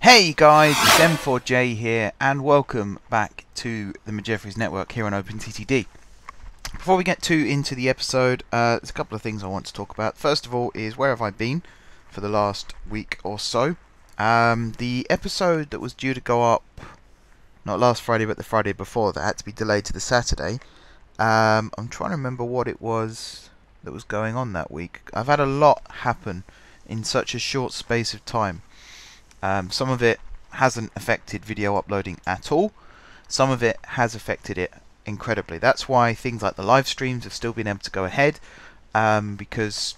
Hey guys, it's M4J here, and welcome back to the Jeffries Network here on OpenTTD. Before we get too into the episode, there's a couple of things I want to talk about. First of all is where have I been for the last week or so. The episode that was due to go up, not last Friday but the Friday before, that had to be delayed to the Saturday. I'm trying to remember what it was that was going on that week. I've had a lot happen in such a short space of time. Some of it hasn't affected video uploading at all. Some of it has affected it incredibly. That's why things like the live streams have still been able to go ahead, because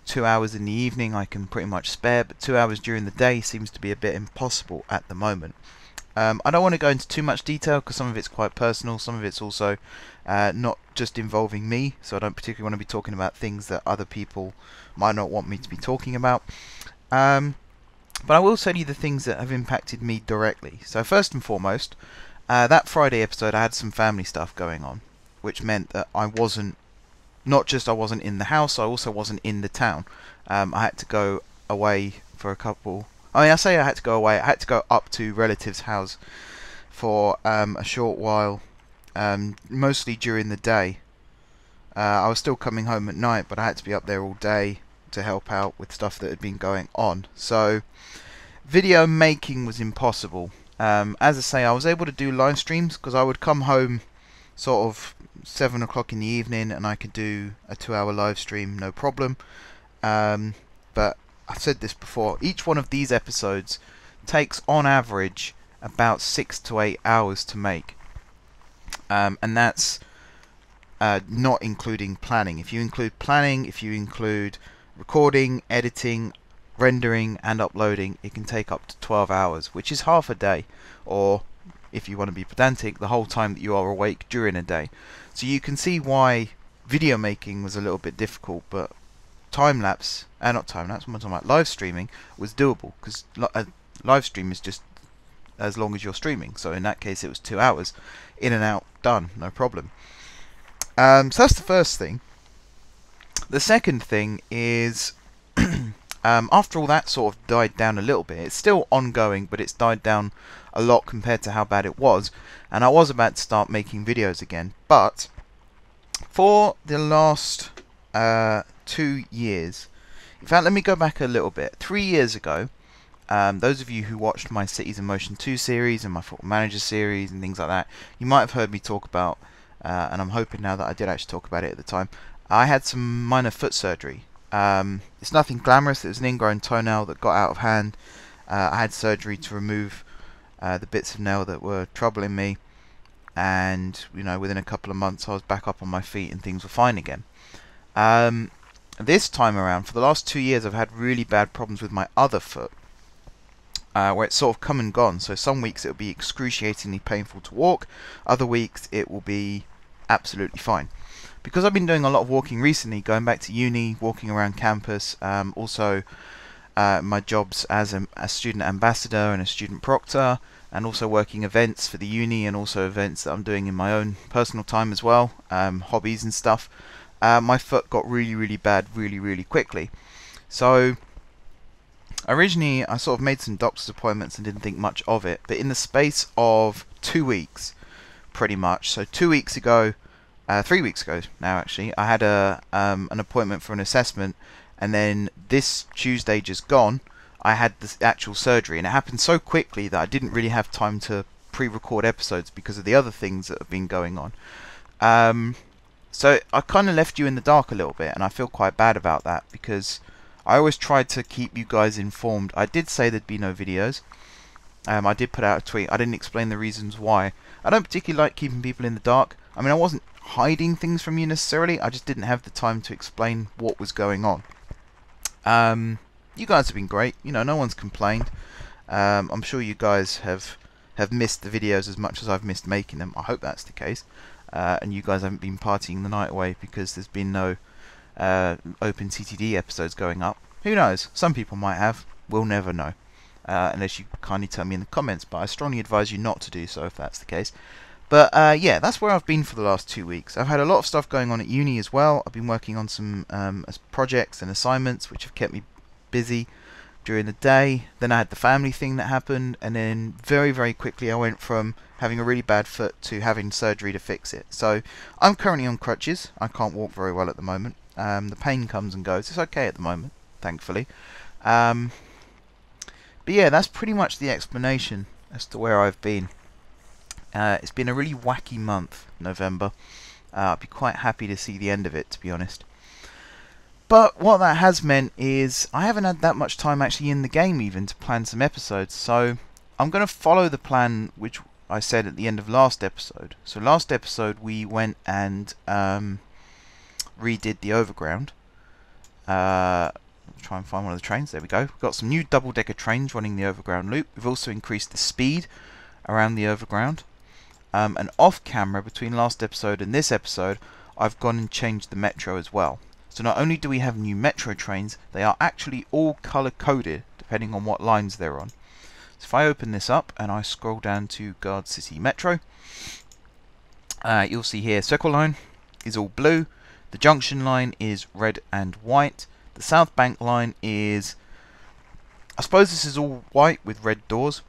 2 hours in the evening I can pretty much spare, but 2 hours during the day seems to be a bit impossible at the moment. I don't want to go into too much detail because some of it's quite personal, some of it's also not just involving me, so I don't particularly want to be talking about things that other people might not want me to be talking about. But I will tell you the things that have impacted me directly. So first and foremost, that Friday episode I had some family stuff going on, which meant that I wasn't in the house, I also wasn't in the town. I had to go away for a couple... I say I had to go away, I had to go up to relatives' house for a short while, mostly during the day. I was still coming home at night, but I had to be up there all day to help out with stuff that had been going on. So video making was impossible. As I say, I was able to do live streams because I would come home sort of 7 o'clock in the evening and I could do a 2-hour live stream, no problem. But I've said this before, each one of these episodes takes on average about 6 to 8 hours to make, and that's not including planning. If you include planning, if you include recording, editing, rendering and uploading, it can take up to 12 hours, which is half a day, or if you want to be pedantic, the whole time that you are awake during a day. So you can see why video making was a little bit difficult, but time-lapse, not time-lapse, what am I talking about? Live streaming was doable, because a live stream is just as long as you're streaming, so in that case it was 2 hours, in and out, done, no problem. So that's the first thing. The second thing is, after all that sort of died down a little bit, it's still ongoing, but it's died down a lot compared to how bad it was, and I was about to start making videos again, but for the last 2 years, in fact let me go back a little bit, 3 years ago, those of you who watched my Cities in Motion 2 series and my Football Manager series and things like that, you might have heard me talk about, and I'm hoping now that I did actually talk about it at the time, I had some minor foot surgery. It's nothing glamorous. It was an ingrown toenail that got out of hand. I had surgery to remove the bits of nail that were troubling me, and within a couple of months I was back up on my feet and things were fine again. This time around, for the last 2 years, I've had really bad problems with my other foot, where it's sort of come and gone. So some weeks it'll be excruciatingly painful to walk, other weeks it will be absolutely fine. Because I've been doing a lot of walking recently, going back to uni, walking around campus, also my jobs as a student ambassador and a student proctor, and also working events for the uni and also events that I'm doing in my own personal time as well, hobbies and stuff, my foot got really bad really quickly. So originally I sort of made some doctor's appointments and didn't think much of it, but in the space of 2 weeks, pretty much, so 2 weeks ago, 3 weeks ago now actually, I had an appointment for an assessment, and then this Tuesday just gone I had the actual surgery, and it happened so quickly that I didn't really have time to pre-record episodes because of the other things that have been going on. So I kind of left you in the dark a little bit, and I feel quite bad about that because I always tried to keep you guys informed. I did say there'd be no videos. I did put out a tweet. I didn't explain the reasons why. I don't particularly like keeping people in the dark. I mean, I wasn't hiding things from you necessarily, I just didn't have the time to explain what was going on. You guys have been great, no one's complained. I'm sure you guys have missed the videos as much as I've missed making them. I hope that's the case, and you guys haven't been partying the night away because there's been no OpenTTD episodes going up. Who knows, some people might have, we'll never know, unless you kindly tell me in the comments, but I strongly advise you not to do so if that's the case. But yeah, that's where I've been for the last 2 weeks. I've had a lot of stuff going on at uni as well. I've been working on some projects and assignments which have kept me busy, during the day. Then I had the family thing that happened, and then very quickly I went from having a really bad foot to having surgery to fix it. So I'm currently on crutches. I can't walk very well at the moment. The pain comes and goes. It's okay at the moment, thankfully. But yeah, that's pretty much the explanation as to where I've been. It's been a really wacky month, November. I'd be quite happy to see the end of it, to be honest. But what that has meant is I haven't had that much time actually in the game even to plan some episodes. So I'm going to follow the plan which I said at the end of last episode. So last episode we went and redid the overground. Try and find one of the trains. There we go. We've got some new double-decker trains running the overground loop. We've also increased the speed around the overground. And off camera, between last episode and this episode, I've gone and changed the metro as well. So not only do we have new metro trains, they are actually all color-coded depending on what lines they're on. So if I open this up and I scroll down to Gardcity Metro, you'll see here Circle Line is all blue, the Junction Line is red and white, the South Bank Line is, I suppose this is all white with red doors,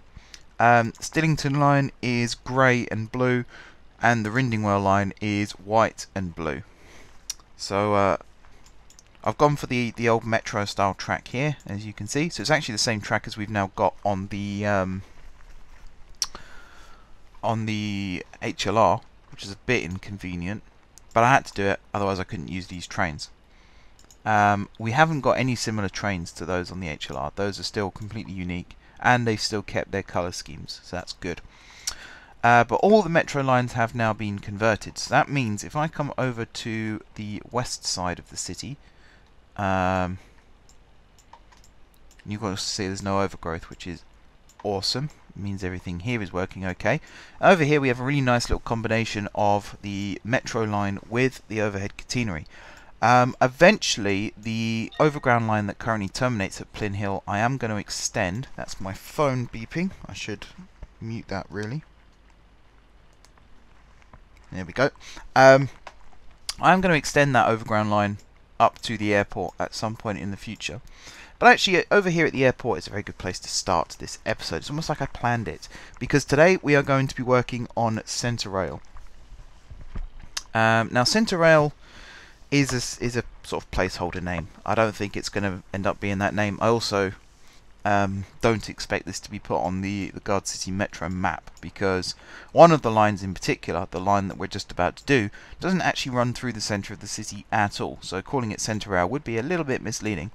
Stillington Line is grey and blue, and the Rindingwell Line is white and blue. So I've gone for the old metro style track here, as you can see. So it's actually the same track as we've now got on the HLR, which is a bit inconvenient, but I had to do it, otherwise I couldn't use these trains. We haven't got any similar trains to those on the HLR. Those are still completely unique, and they've still kept their colour schemes, so that's good. But all the metro lines have now been converted, so that means if I come over to the west side of the city, you've got to see there's no overgrowth, which is awesome. It means everything here is working okay. Over here we have a really nice little combination of the metro line with the overhead catenary. Eventually, the overground line that currently terminates at Plyn Hill, I am going to extend. That's my phone beeping. I should mute that, really. There we go. I'm going to extend that overground line up to the airport at some point in the future. But actually, over here at the airport is a very good place to start this episode. It's almost like I planned it, because today we are going to be working on CentreRail. Now, CentreRail is a sort of placeholder name. I don't think it's going to end up being that name. I also don't expect this to be put on the Gardcity Metro map, because one of the lines in particular, the line that we're just about to do, doesn't actually run through the centre of the city at all. So calling it CentreRail would be a little bit misleading.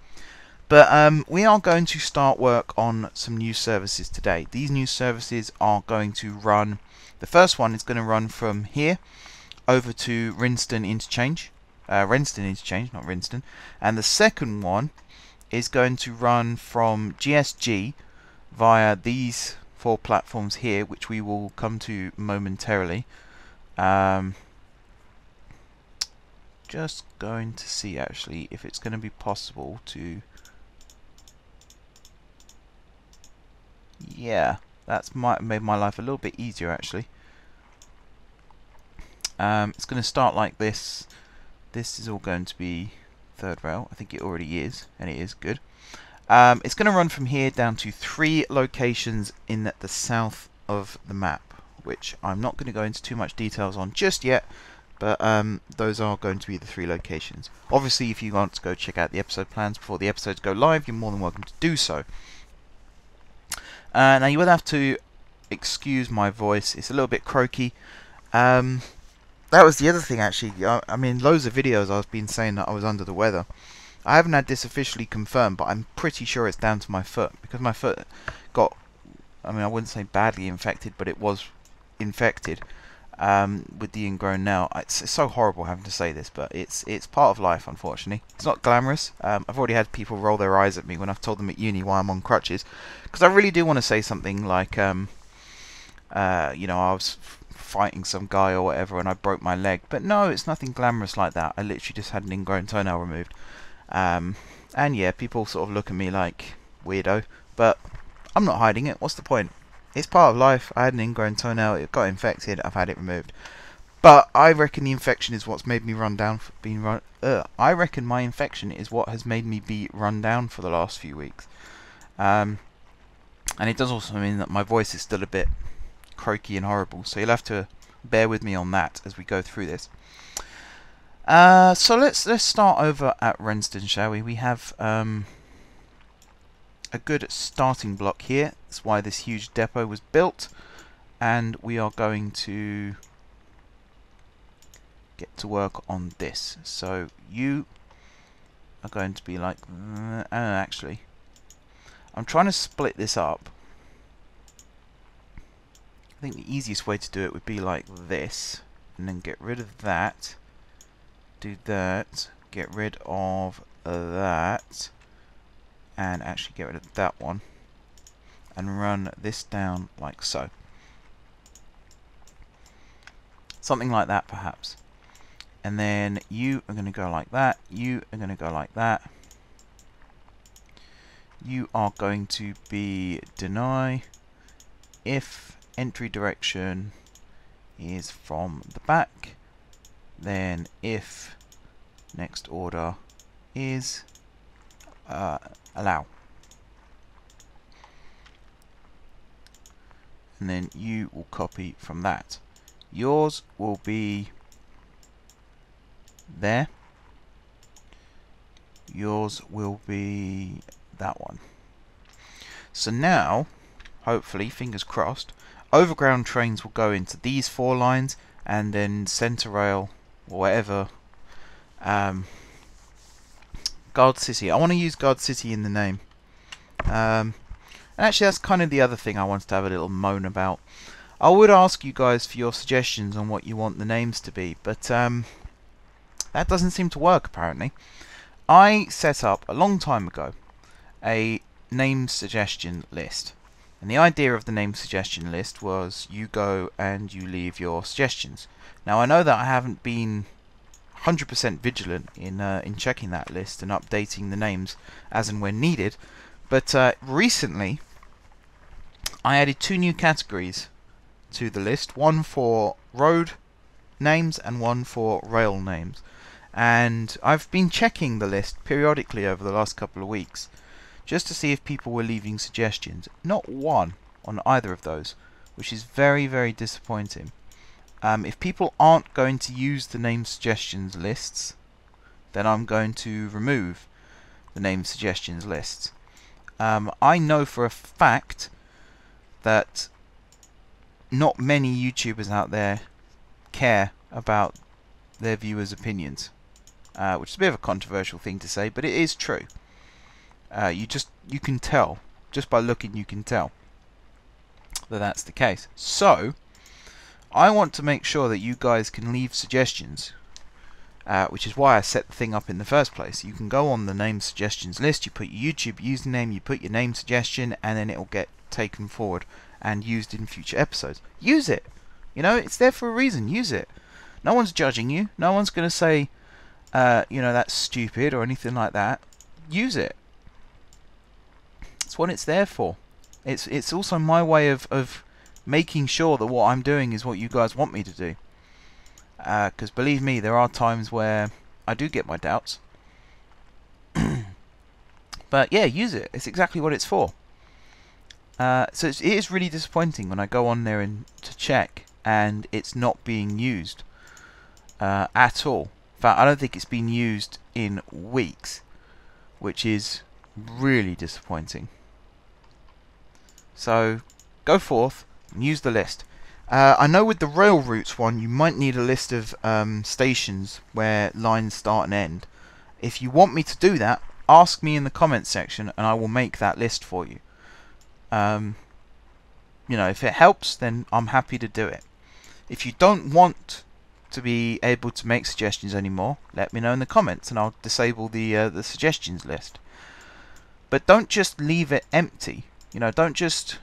But we are going to start work on some new services today. These new services are going to run, the first one is going to run from here over to Renston Interchange, not Rinston, and the second one is going to run from GSG via these 4 platforms here, which we will come to momentarily. Just going to see actually if it's going to be possible to... Yeah, that's made my life a little bit easier actually. It's going to start like this. This is all going to be third rail. I think it already is, and it is good. It's going to run from here down to 3 locations in the south of the map, which I'm not going to go into too much details on just yet, but those are going to be the 3 locations. Obviously, if you want to go check out the episode plans before the episodes go live, you're more than welcome to do so. Now you will have to excuse my voice, it's a little bit croaky. That was the other thing actually. I mean, loads of videos I've been saying that I was under the weather. I haven't had this officially confirmed, but I'm pretty sure it's down to my foot, because my foot got, I mean, I wouldn't say badly infected, but it was infected with the ingrown nail. It's so horrible having to say this, but it's part of life, unfortunately. It's not glamorous. I've already had people roll their eyes at me when I've told them at uni why I'm on crutches, because I really do want to say something like, you know, I was fighting some guy or whatever and I broke my leg, but no, it's nothing glamorous like that. I literally just had an ingrown toenail removed. And yeah, people sort of look at me like weirdo, but I'm not hiding it. What's the point? It's part of life. I had an ingrown toenail, it got infected, I've had it removed. But I reckon the infection is what's made me run down for I reckon my infection is what has made me be run down for the last few weeks. And it does also mean that my voice is still a bit croaky and horrible, so you'll have to bear with me on that as we go through this. So let's start over at Renston, shall we? We have a good starting block here. That's why this huge depot was built, and we are going to get to work on this. So you are going to be like, actually, I'm trying to split this up. I think the easiest way to do it would be like this, and then get rid of that, do that, get rid of that, and actually get rid of that one, and run this down like so. Something like that, perhaps. And then you are going to go like that, you are going to go like that. You are going to be deny if entry direction is from the back, then if next order is allow. And then you will copy from that. Yours will be there. Yours will be that one. So now, hopefully, fingers crossed, overground trains will go into these 4 lines, and then CentreRail or whatever. Gardcity. I want to use Gardcity in the name. And actually, that's kind of the other thing I wanted to have a little moan about. I would ask you guys for your suggestions on what you want the names to be, but that doesn't seem to work apparently. I set up a long time ago a name suggestion list, and the idea of the name suggestion list was you go and you leave your suggestions. Now I know that I haven't been 100% vigilant in checking that list and updating the names as and when needed, but recently I added 2 new categories to the list, one for road names and one for rail names. And I've been checking the list periodically over the last couple of weeks just to see if people were leaving suggestions. Not one on either of those, which is very, very disappointing. If people aren't going to use the name suggestions lists, then I'm going to remove the name suggestions lists. I know for a fact that not many YouTubers out there care about their viewers' opinions, which is a bit of a controversial thing to say, but it is true. You can tell just by looking. You can tell that that's the case. So I want to make sure that you guys can leave suggestions, which is why I set the thing up in the first place. You can go on the name suggestions list, you put your YouTube username, you put your name suggestion, and then it will get taken forward and used in future episodes. Use it. You know, it's there for a reason. Use it. No one's judging you. No one's going to say, you know, that's stupid or anything like that. Use it. It's what it's there for. It's also my way of making sure that what I'm doing is what you guys want me to do. Because believe me, there are times where I do get my doubts. But yeah, use it. It's exactly what it's for. So it is really disappointing when I go on there to check and it's not being used at all. In fact, I don't think it's been used in weeks, which is really disappointing. So go forth and use the list. I know with the rail routes one you might need a list of stations where lines start and end. If you want me to do that, ask me in the comments section and I will make that list for you. You know, if it helps, then I'm happy to do it. If you don't want to be able to make suggestions anymore, let me know in the comments and I'll disable the suggestions list. But don't just leave it empty. You know, don't just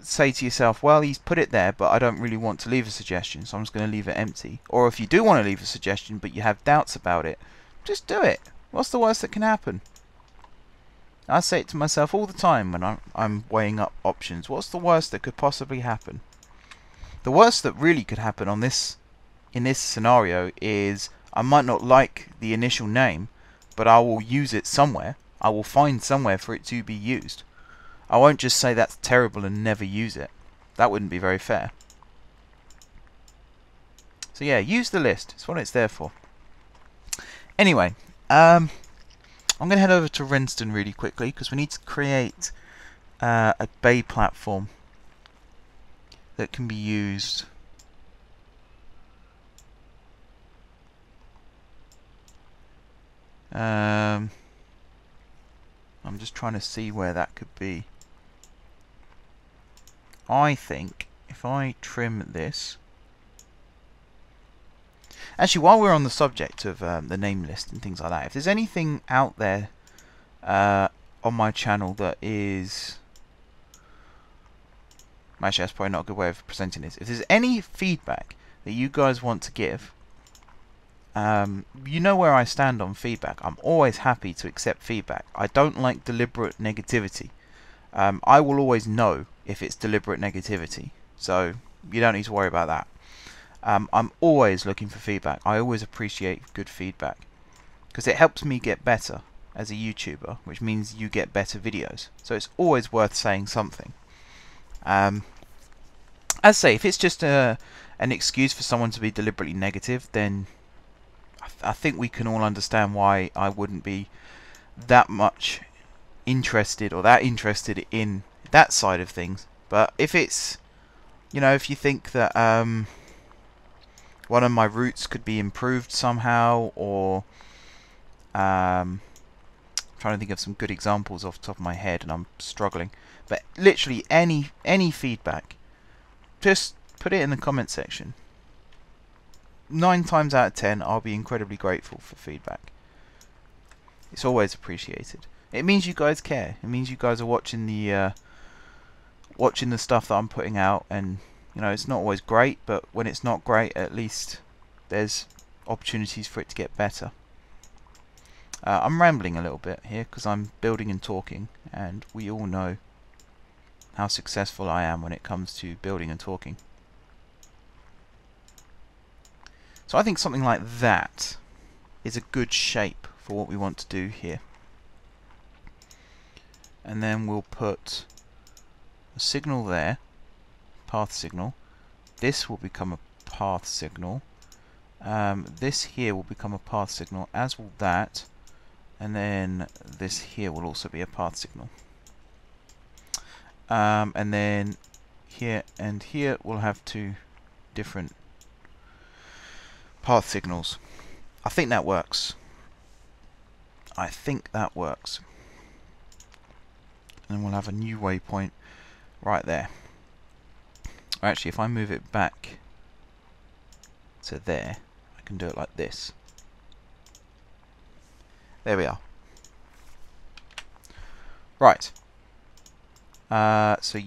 say to yourself, well, he's put it there, but I don't really want to leave a suggestion, so I'm just going to leave it empty. Or if you do want to leave a suggestion, but you have doubts about it, just do it. What's the worst that can happen? I say it to myself all the time when I'm weighing up options. What's the worst that could possibly happen? The worst that really could happen in this scenario is I might not like the initial name, but I will use it somewhere. I will find somewhere for it to be used. I won't just say that's terrible and never use it. That wouldn't be very fair. So yeah, use the list. It's what it's there for. Anyway, I'm going to head over to Renston really quickly because we need to create a bay platform that can be used I'm just trying to see where that could be. I think if I trim this... Actually, while we're on the subject of the name list and things like that, if there's anything out there on my channel that is... Actually, that's probably not a good way of presenting this. If there's any feedback that you guys want to give, you know where I stand on feedback. I'm always happy to accept feedback. I don't like deliberate negativity. I will always know if it's deliberate negativity, so you don't need to worry about that. I'm always looking for feedback. I always appreciate good feedback because it helps me get better as a YouTuber, which means you get better videos. So it's always worth saying something. As I say, if it's just an excuse for someone to be deliberately negative, then I think we can all understand why I wouldn't be that much interested or that interested in that side of things. But if it's, you know, if you think that one of my routes could be improved somehow, or trying to think of some good examples off the top of my head and I'm struggling, but literally any feedback, just put it in the comment section. 9 times out of 10 I'll be incredibly grateful for feedback. It's always appreciated. It means you guys care. It means you guys are watching the stuff that I'm putting out, and you know, it's not always great, but when it's not great, at least there's opportunities for it to get better. I'm rambling a little bit here because I'm building and talking, and we all know how successful I am when it comes to building and talking. So I think something like that is a good shape for what we want to do here. And then we'll put a signal there, path signal. This will become a path signal. This here will become a path signal, as will that. And then this here will also be a path signal. And then here and here we'll have 2 different path signals. I think that works. I think that works. And then we'll have a new waypoint right there. Actually, if I move it back to there, I can do it like this. There we are. Right. So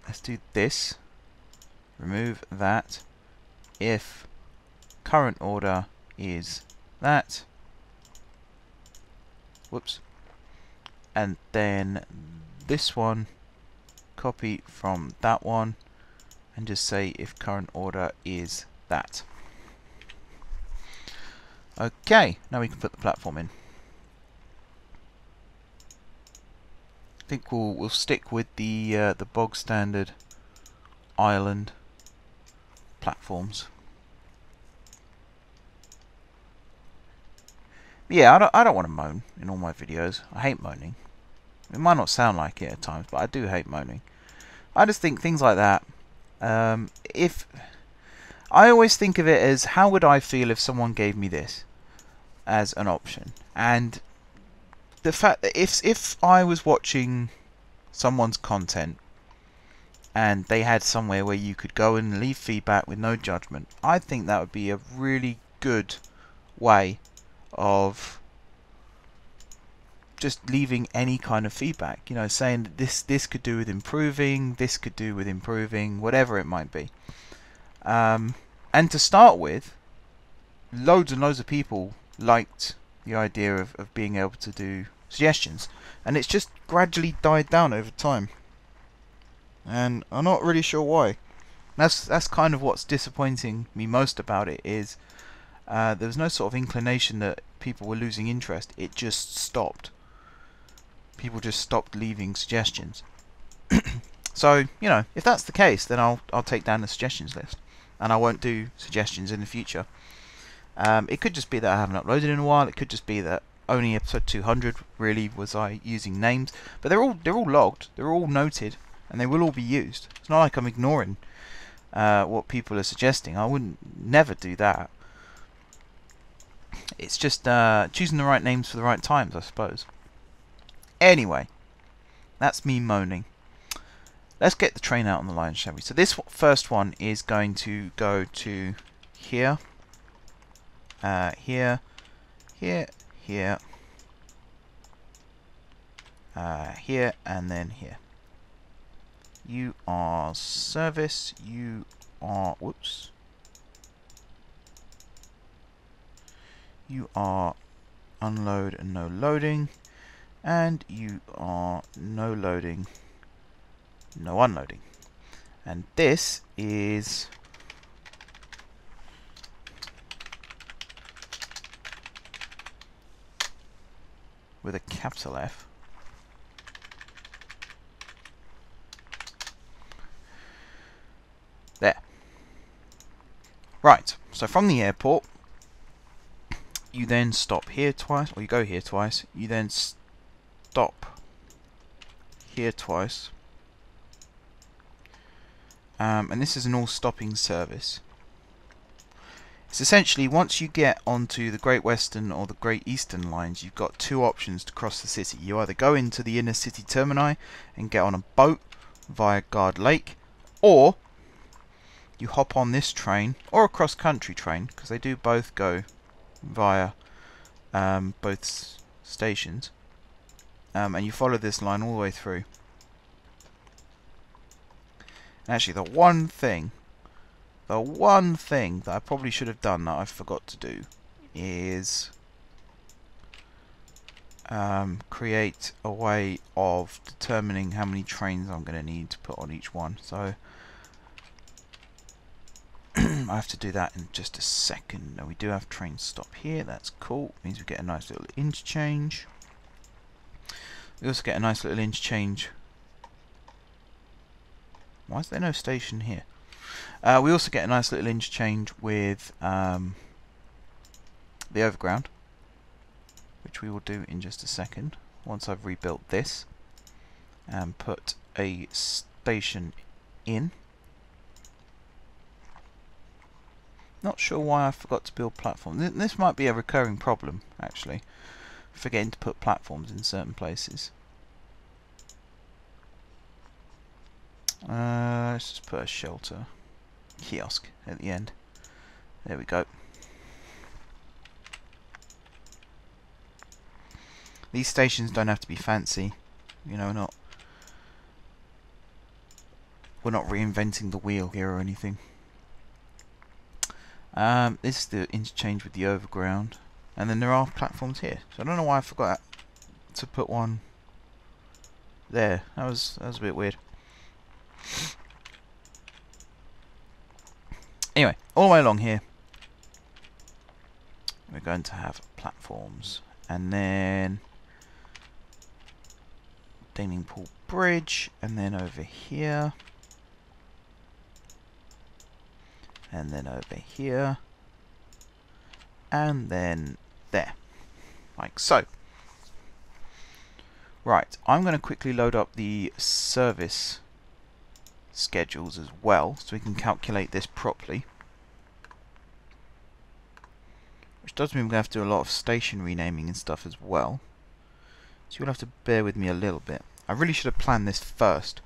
let's do this. Remove that. If current order is that. Whoops. And then this one, copy from that one, and just say if current order is that. Okay, now we can put the platform in. I think we'll stick with the bog standard island platforms. Yeah, I don't want to moan in all my videos. I hate moaning. It might not sound like it at times, but I do hate moaning. I just think things like that. If I always think of it as, how would I feel if someone gave me this as an option? And the fact that if I was watching someone's content and they had somewhere where you could go and leave feedback with no judgment, I think that would be a really good way of just leaving any kind of feedback, you know, saying that this could do with improving, this could do with improving, whatever it might be. And to start with, loads and loads of people liked the idea of being able to do suggestions, and it's just gradually died down over time, and I'm not really sure why. That's kind of what's disappointing me most about it, is there was no sort of inclination that people were losing interest. It just stopped. people just stopped leaving suggestions. So, you know, if that's the case, then I'll take down the suggestions list, and I won't do suggestions in the future. It could just be that I haven't uploaded in a while. It could just be that only episode 200 really was I using names, but they're all logged, they're all noted, and they will all be used. It's not like I'm ignoring what people are suggesting. I wouldn't never do that. It's just choosing the right names for the right times, I suppose. Anyway, that's me moaning. Let's get the train out on the line, shall we? So this first one is going to go to here, here, here, here, here, and then here. You are service, you are, whoops, you are unload and no loading, and you are no loading, no unloading. And this is with a capital F. There. Right, so from the airport, you then stop here twice, or you go here twice, you then stop here twice. And this is an all-stopping service. It's essentially, once you get onto the Great Western or the Great Eastern lines, you've got two options to cross the city. You either go into the inner city termini and get on a boat via Guard Lake, or you hop on this train, or a cross-country train, because they do both go via both stations, and you follow this line all the way through. And actually, the one thing that I probably should have done that I forgot to do is create a way of determining how many trains I'm going to need to put on each one. So I have to do that in just a second. Now we do have train stop here, that's cool. Means we get a nice little interchange. We also get a nice little interchange. Why is there no station here? We also get a nice little interchange with the overground, which we will do in just a second once I've rebuilt this and put a station in. Not sure why I forgot to build platforms. This might be a recurring problem, actually, forgetting to put platforms in certain places. Let's just put a shelter kiosk at the end. There we go. These stations don't have to be fancy, you know, we're not reinventing the wheel here or anything. This is the interchange with the overground, and then there are platforms here. So I don't know why I forgot to put one there. That was a bit weird. Anyway, all the way along here, we're going to have platforms, and then Pool Bridge, and then over here, and then over here, and then there, like so. Right, I'm going to quickly load up the service schedules as well, so we can calculate this properly. Which does mean we're going to have to do a lot of station renaming and stuff as well. So you'll have to bear with me a little bit. I really should have planned this first,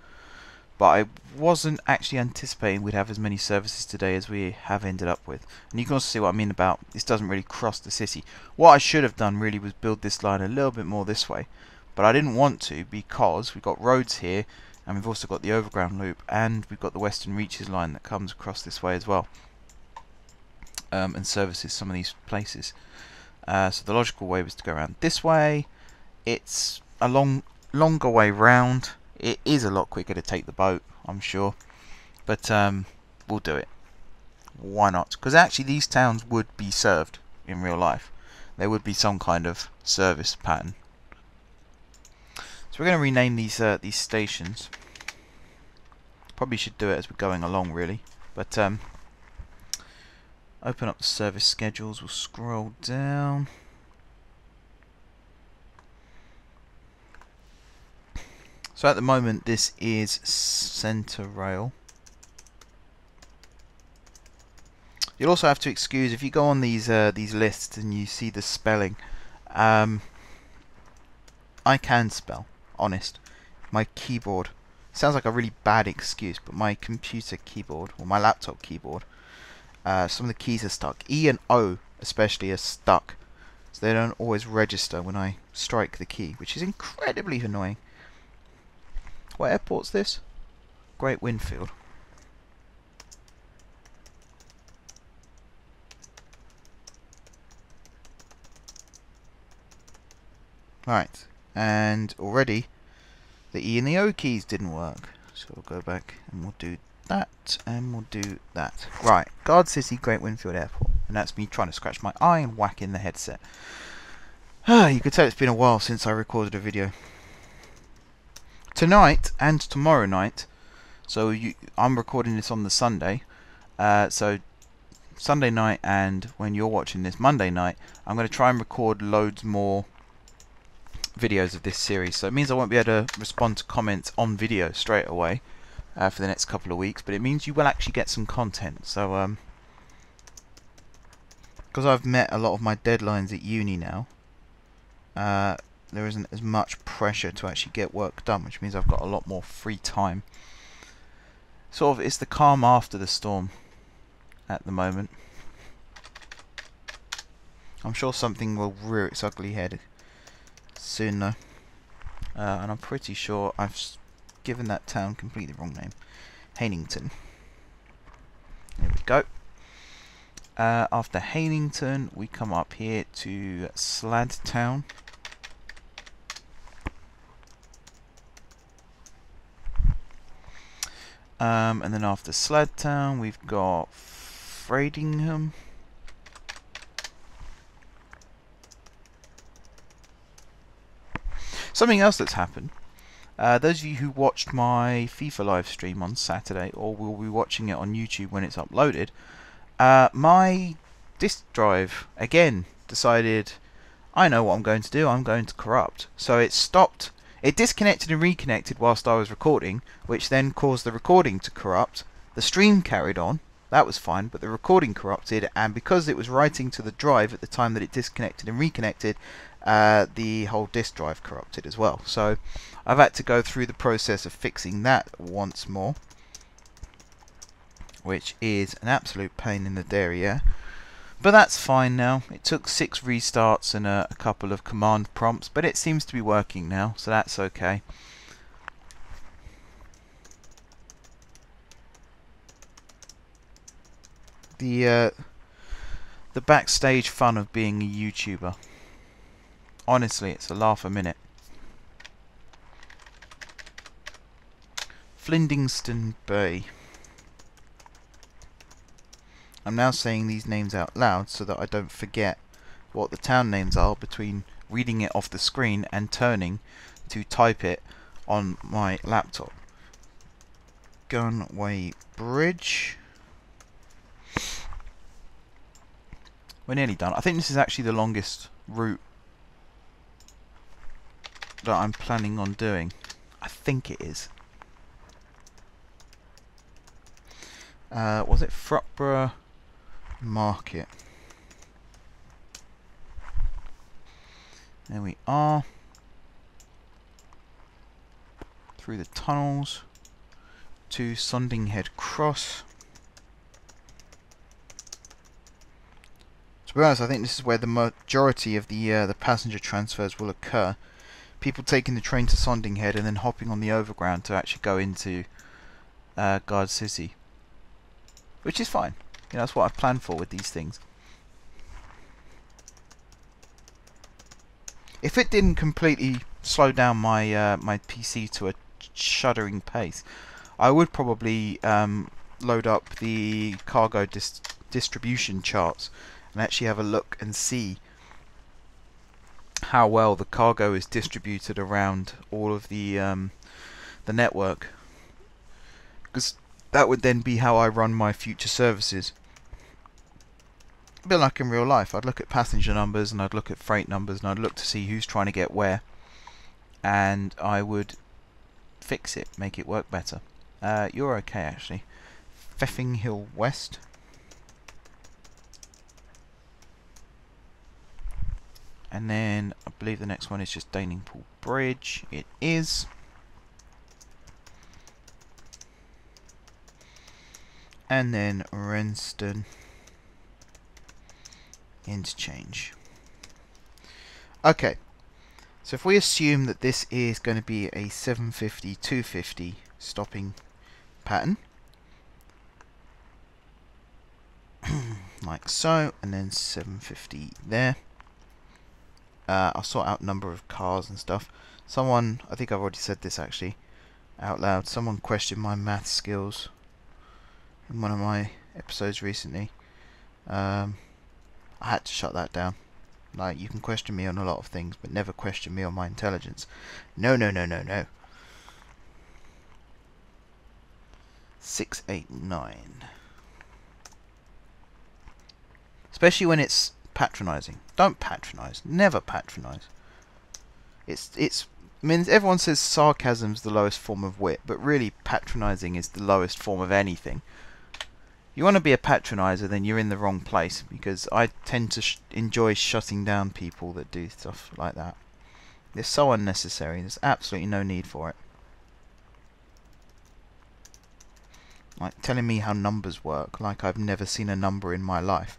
but I wasn't actually anticipating we'd have as many services today as we have ended up with. And you can also see what I mean about this doesn't really cross the city. What I should have done really was build this line a little bit more this way, but I didn't want to because we've got roads here, and we've also got the overground loop, and we've got the Western Reaches line that comes across this way as well, and services some of these places. So the logical way was to go around this way. It's a longer way round. It is a lot quicker to take the boat, I'm sure, but we'll do it. Why not? Because actually these towns would be served in real life. There would be some kind of service pattern. So we're going to rename these stations. Probably should do it as we're going along, really. But open up the service schedules. We'll scroll down. So at the moment, this is CentreRail. You'll also have to excuse if you go on these lists and you see the spelling. I can spell, honest. My keyboard sounds like a really bad excuse, but my computer keyboard or my laptop keyboard, some of the keys are stuck. E and O especially are stuck, so they don't always register when I strike the key, which is incredibly annoying. What airport's this? Great Winfield. Right, and already the E and the O keys didn't work. So we'll go back and we'll do that, and we'll do that. Right, Gardcity, Great Winfield Airport. And that's me trying to scratch my eye and whack in the headset. You could tell it's been a while since I recorded a video. Tonight and tomorrow night, so I'm recording this on the Sunday, so Sunday night and when you're watching this Monday night, I'm going to try and record loads more videos of this series. So it means I won't be able to respond to comments on video straight away for the next couple of weeks, but it means you will actually get some content. So because I've met a lot of my deadlines at uni now, there isn't as much pressure to actually get work done, which means I've got a lot more free time. Sort of, it's the calm after the storm at the moment. I'm sure something will rear its ugly head soon though, and I'm pretty sure I've given that town completely wrong name. Hannington. There we go. After Hannington, we come up here to Sladtown. And then after Sladtown, we've got Fradingham. Something else that's happened. Those of you who watched my FIFA live stream on Saturday, or will be watching it on YouTube when it's uploaded, my disk drive again decided, I know what I'm going to do. I'm going to corrupt. So it stopped. It disconnected and reconnected whilst I was recording, which then caused the recording to corrupt. The stream carried on. That was fine, but the recording corrupted, and because it was writing to the drive at the time that it disconnected and reconnected, the whole disk drive corrupted as well. So I've had to go through the process of fixing that once more, which is an absolute pain in the derriere. But that's fine now. It took 6 restarts and a couple of command prompts, but it seems to be working now, so that's okay. The backstage fun of being a YouTuber. Honestly, it's a laugh a minute. Flindingstone Bay. I'm now saying these names out loud so that I don't forget what the town names are between reading it off the screen and turning to type it on my laptop. Gunway Bridge. We're nearly done. I think this is actually the longest route that I'm planning on doing. I think it is. Was it Fruitborough Market? There we are. Through the tunnels to Sondinghead Cross. To be honest, I think this is where the majority of the passenger transfers will occur. People taking the train to Sondinghead and then hopping on the overground to actually go into Gardcity, which is fine. You know, that's what I've planned for with these things. If it didn't completely slow down my my PC to a shuddering pace, I would probably load up the cargo distribution charts and actually have a look and see how well the cargo is distributed around all of the network, because that would then be how I run my future services. A bit like in real life, I'd look at passenger numbers and I'd look at freight numbers and I'd look to see who's trying to get where, and I would fix it, make it work better. You're okay actually. Feffing Hill West. And then I believe the next one is just Daningpool Bridge. It is. And then Renston Interchange. Okay, so if we assume that this is going to be a 750-250 stopping pattern, like so, and then 750 there. I'll sort out number of cars and stuff. Someone, I think I've already said this actually out loud, someone questioned my math skills in one of my episodes recently. I had to shut that down. Like, you can question me on a lot of things, but never question me on my intelligence. No, no, no, no, no. 689. Especially when it's patronizing. Don't patronize. Never patronize. I mean, everyone says sarcasm's the lowest form of wit, but really patronizing is the lowest form of anything. You want to be a patronizer, then you're in the wrong place, because I tend to enjoy shutting down people that do stuff like that. It's so unnecessary. There's absolutely no need for it. Like telling me how numbers work, like I've never seen a number in my life.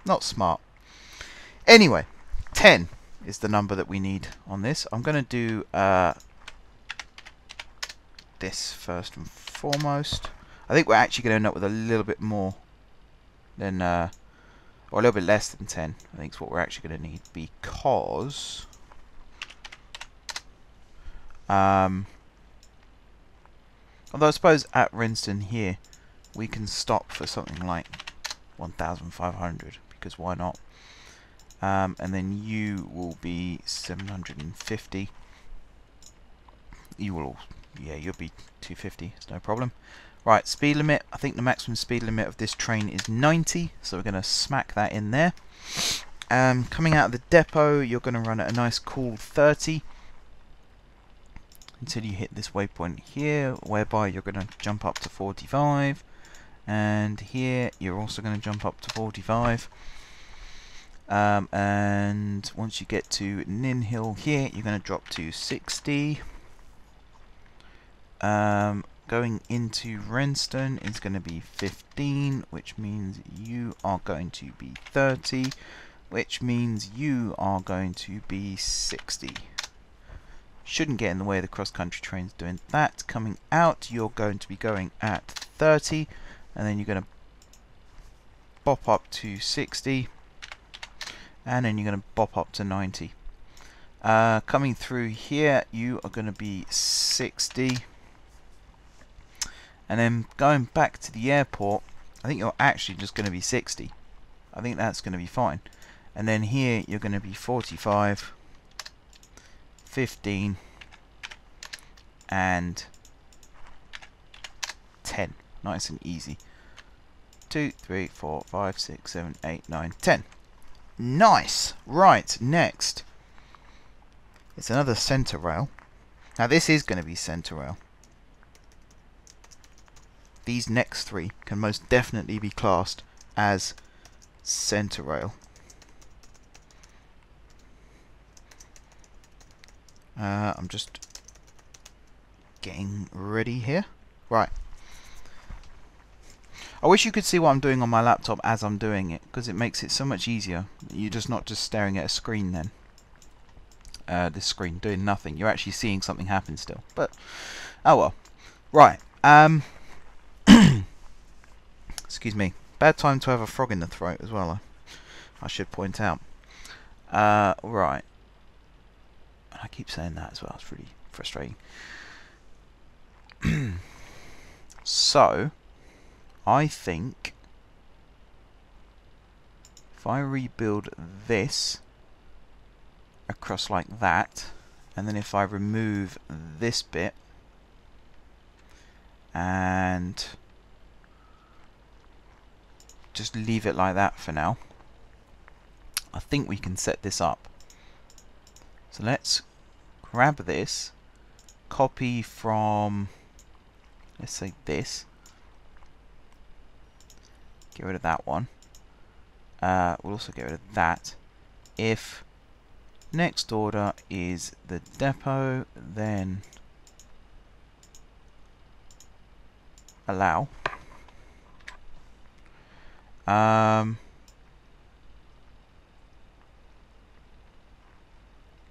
Not smart. Anyway, 10 is the number that we need on this. I'm going to do this first and foremost. I think we're actually going to end up with a little bit more than, or a little bit less than 10. I think it's what we're actually going to need, because although I suppose at Renston here we can stop for something like 1,500, because why not? And then you will be 750. You will, yeah, you'll be 250. It's no problem. Right, speed limit. I think the maximum speed limit of this train is 90, so we're going to smack that in there. Coming out of the depot, you're going to run at a nice cool 30 until you hit this waypoint here, whereby you're going to jump up to 45, and here you're also going to jump up to 45. And once you get to Nin Hill here, you're going to drop to 60. Going into Renston is going to be 15, which means you are going to be 30, which means you are going to be 60. Shouldn't get in the way of the cross-country trains doing that. Coming out, you're going to be going at 30, and then you're going to bop up to 60, and then you're going to bop up to 90. Coming through here, you are going to be 60. And then going back to the airport, I think you're actually just going to be 60. I think that's going to be fine. And then here you're going to be 45, 15, and 10. Nice and easy. 2, 3, 4, 5, 6, 7, 8, 9, 10. Nice! Right, next. It's another CentreRail. Now this is going to be CentreRail. These next three can most definitely be classed as CentreRail. I'm just getting ready here. Right. I wish you could see what I'm doing on my laptop as I'm doing it, because it makes it so much easier. You're just not just staring at a screen then. This screen doing nothing. You're actually seeing something happen still. But, oh well. Right. Excuse me. Bad time to have a frog in the throat as well, I should point out. Right. I keep saying that as well. It's really frustrating. So, I think if I rebuild this across like that, and then if I remove this bit and just leave it like that for now, I think we can set this up. So let's grab this, copy from, let's say this, get rid of that one, we'll also get rid of that. If next order is the depot, then allow. I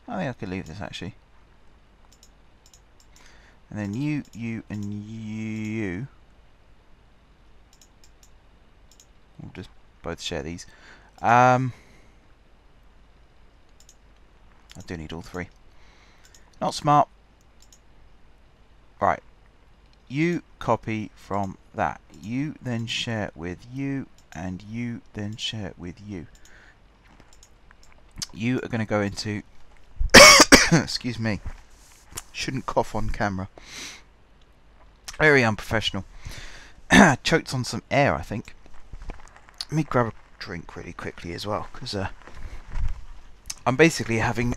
think I could leave this actually. And then you, and you. We'll just both share these. I do need all three. Not smart. Right. You copy from that. You then share it with you, and you then share it with you. You are going to go into excuse me, shouldn't cough on camera, very unprofessional. Choked on some air, I think. Let me grab a drink really quickly as well, because I'm basically having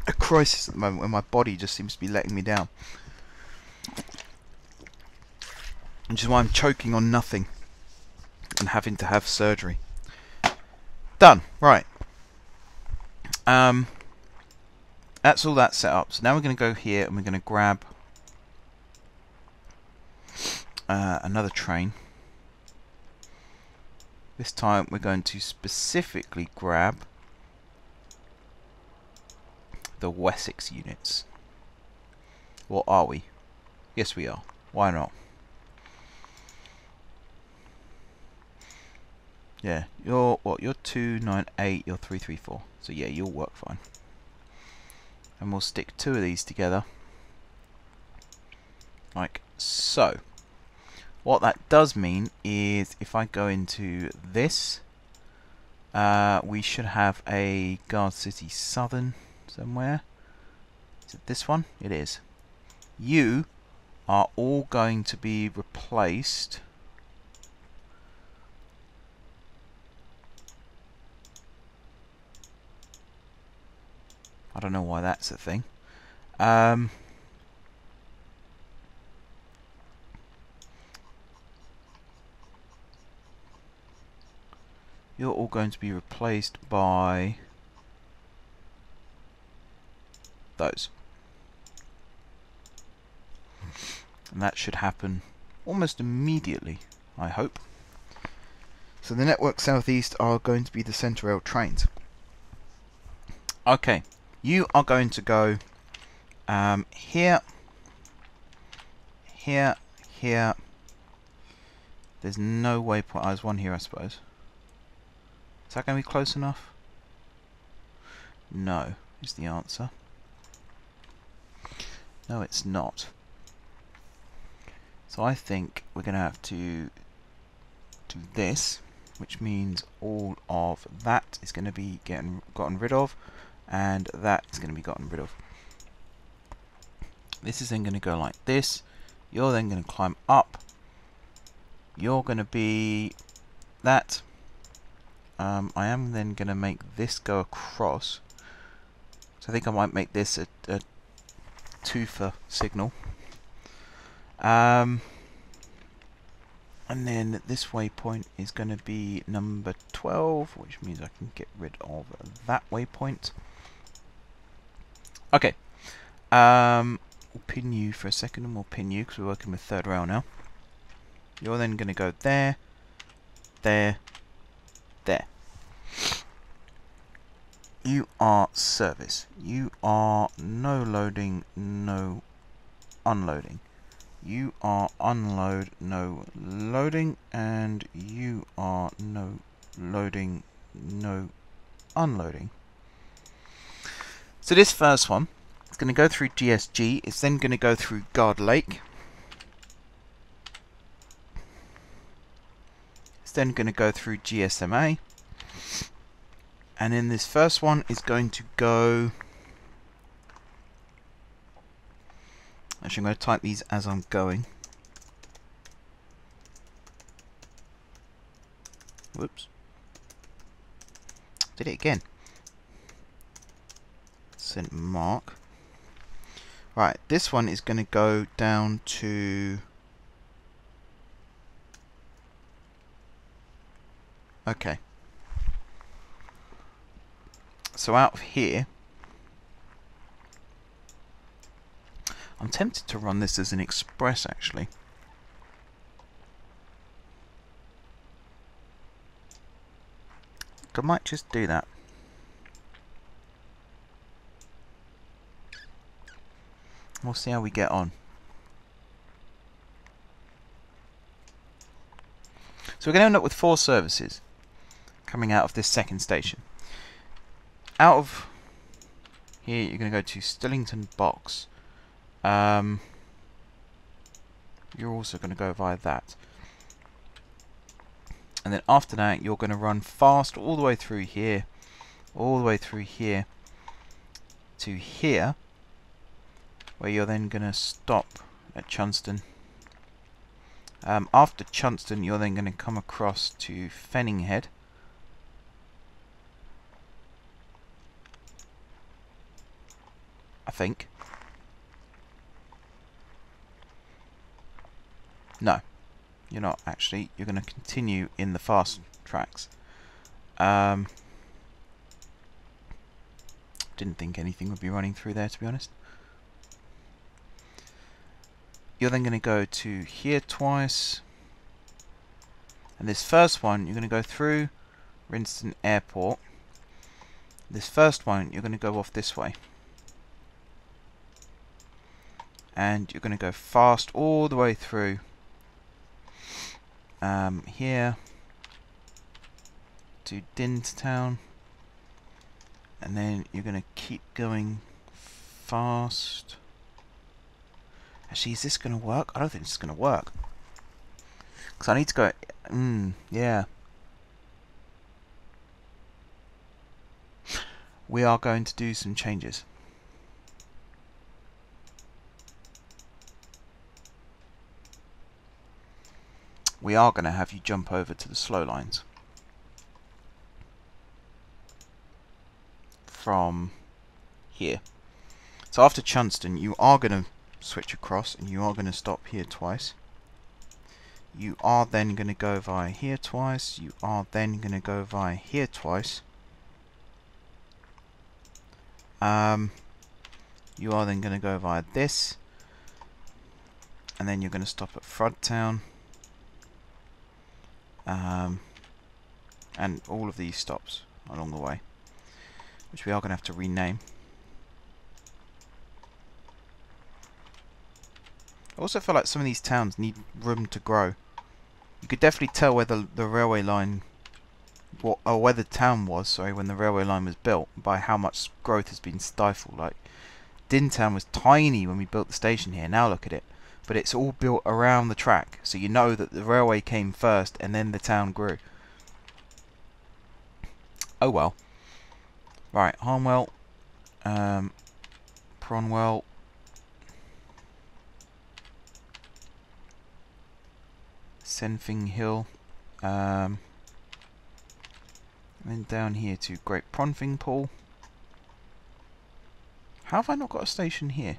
a crisis at the moment where my body just seems to be letting me down, which is why I'm choking on nothing and having to have surgery. Done. Right. That's all that set up. So now we're going to go here and we're going to grab another train. This time we're going to specifically grab the Wessex units. Or are we? Yes, we are. Why not? Yeah, you're what? You're 298, you're 334. So yeah, you'll work fine. And we'll stick two of these together. Like so. What that does mean is if I go into this, we should have a Gardcity Southern somewhere. Is it this one? It is. You are all going to be replaced . I don't know why that's a thing. You're all going to be replaced by those. And that should happen almost immediately, I hope. So the Network Southeast are going to be the CentreRails trains. Okay, you are going to go here, here, here. There's no waypoint. There's one here, I suppose. Is that going to be close enough? No, is the answer. No, it's not. So I think we're going to have to do this, which means all of that is going to be gotten rid of, and that is going to be gotten rid of. This is then going to go like this. You're then going to climb up. You're going to be that. I am then going to make this go across. So I think I might make this a twofer signal. And then this waypoint is going to be number 12, which means I can get rid of that waypoint. Okay. We'll pin you for a second, and we'll pin you because we're working with third rail now. You're then going to go there, there, there. You are service. You are no loading, no unloading. You are unload, no loading, and you are no loading, no unloading. So this first one is going to go through GSG. It's then going to go through Guard Lake. It's then going to go through GSMA. And then this first one is going to go... Actually, I'm going to type these as I'm going. Whoops. Did it again. Sent mark. Right, this one is going to go down to... Okay. So out of here, I'm tempted to run this as an express actually. I might just do that. We'll see how we get on. So we're going to end up with 4 services coming out of this second station. Out of here, you're going to go to Stillington Box. You're also going to go via that. And then after that, you're going to run fast all the way through here, all the way through here to here, where you're then going to stop at Chunston. After Chunston, you're then going to come across to Fenninghead. I think. No, you're not actually. You're going to continue in the fast tracks. Didn't think anything would be running through there, to be honest. You're then going to go to here twice. And this first one, you're going to go through Rinston Airport. This first one, you're going to go off this way. And you're going to go fast all the way through here to Dintown. And then you're going to keep going fast. Actually, is this going to work? I don't think this is going to work. Because I need to go... yeah. We are going to do some changes. We are going to have you jump over to the slow lines. From here. So after Chunston, you are going to switch across and you are going to stop here twice. You are then going to go via here twice. You are then going to go via here twice. You are then going to go via this. And then you're going to stop at Frodtown. And all of these stops along the way, which we are going to have to rename. I also feel like some of these towns need room to grow. You could definitely tell where the railway line, or where the town was, sorry, when the railway line was built, by how much growth has been stifled. Like, Dintown was tiny when we built the station here, now look at it. But it's all built around the track, so you know that the railway came first and then the town grew. Oh well. Right, Harnwell, Pronwell, Senfing Hill, and then down here to Great Pronfing Pool. How have I not got a station here?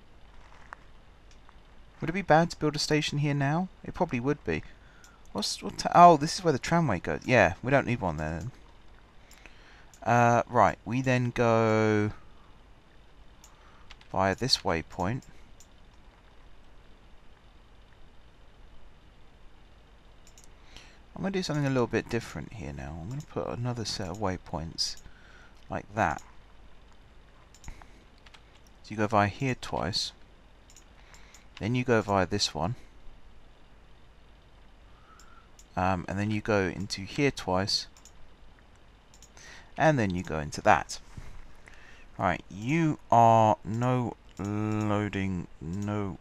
Would it be bad to build a station here now? It probably would be. Oh, this is where the tramway goes. Yeah, we don't need one there then. Right, we then go via this waypoint. I'm going to do something a little bit different here now. I'm going to put another set of waypoints like that. So you go via here twice. Then you go via this one. And then you go into here twice. And then you go into that. Right, you are no loading, no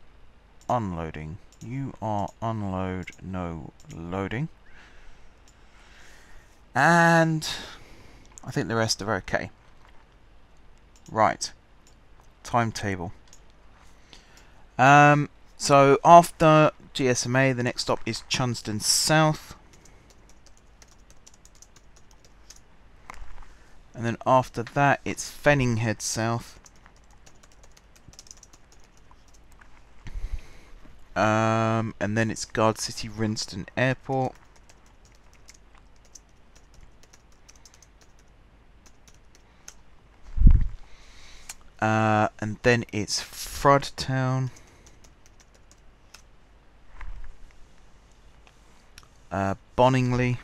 unloading. You are unload, no loading. And I think the rest are okay. Right. Timetable. So after GSMA, the next stop is Chunston South. And then after that, it's Fenninghead South. And then it's Gardcity Rinston Airport. And then it's Frodtown. Bonningley.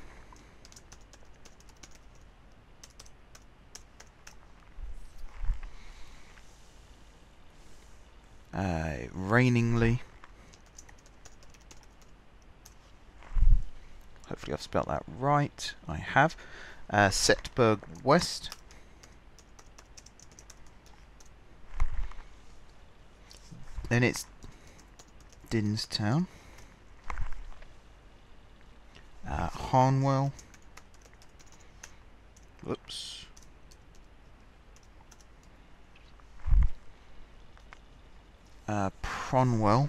Rainingly. Hopefully I've spelled that right. I have. Setberg West. Then it's Dinstown. Harnwell. Whoops. Pronwell.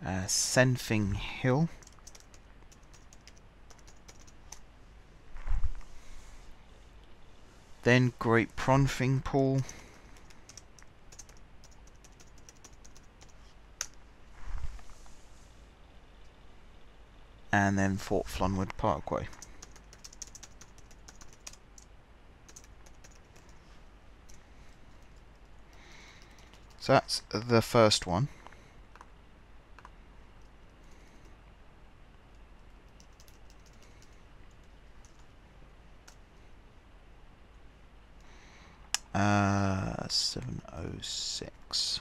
Senfing Hill. Then Great Pronfing Pool. And then Fort Flunwood Parkway. So that's the first one. Uh, 706.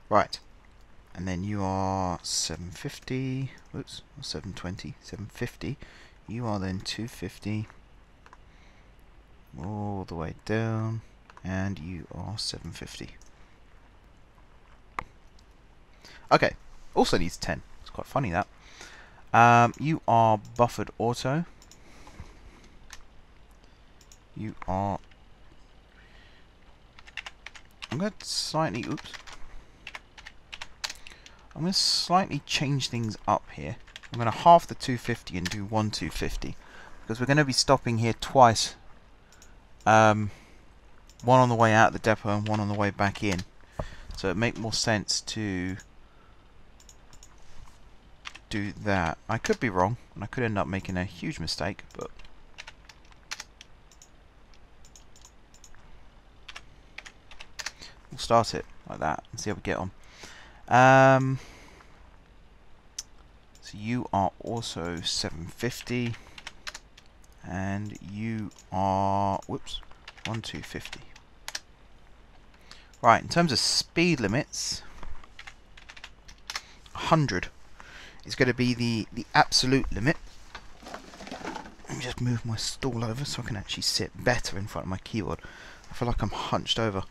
Right. And then you are 750. Whoops, 720. 750. You are then 250. All the way down. And you are 750. Okay. Also needs 10. It's quite funny that. You are buffered auto. You are... I'm going to slightly... Oops. I'm going to slightly change things up here. I'm going to half the 250 and do one 250. Because we're going to be stopping here twice. One on the way out of the depot and one on the way back in. So it makes more sense to do that. I could be wrong, and I could end up making a huge mistake, but... we'll start it like that and see how we get on. So you are also 750, and you are 1250. Right, in terms of speed limits, 100 is going to be the absolute limit. Let me just move my stool over so I can actually sit better in front of my keyboard. I feel like I'm hunched over.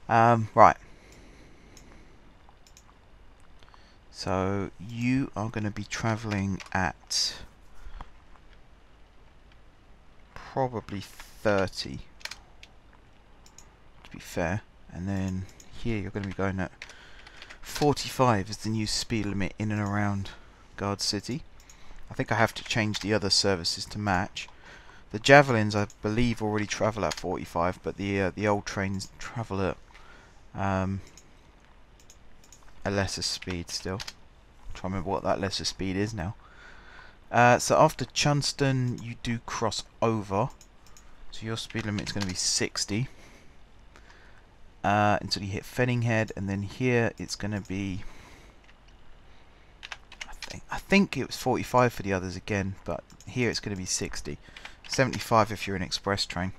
Right. So you are going to be travelling at probably 30, to be fair, and then here you're going to be going at 45 is the new speed limit in and around Gardcity. I think I have to change the other services to match. The Javelins, I believe, already travel at 45, but the old trains travel at a lesser speed still. I'm trying to remember what that lesser speed is now. So after Chunston, you do cross over. So your speed limit is going to be 60 until you hit Fenninghead, and then here it's going to be. I think it was 45 for the others again, but here it's going to be 60. 75 if you're an express train.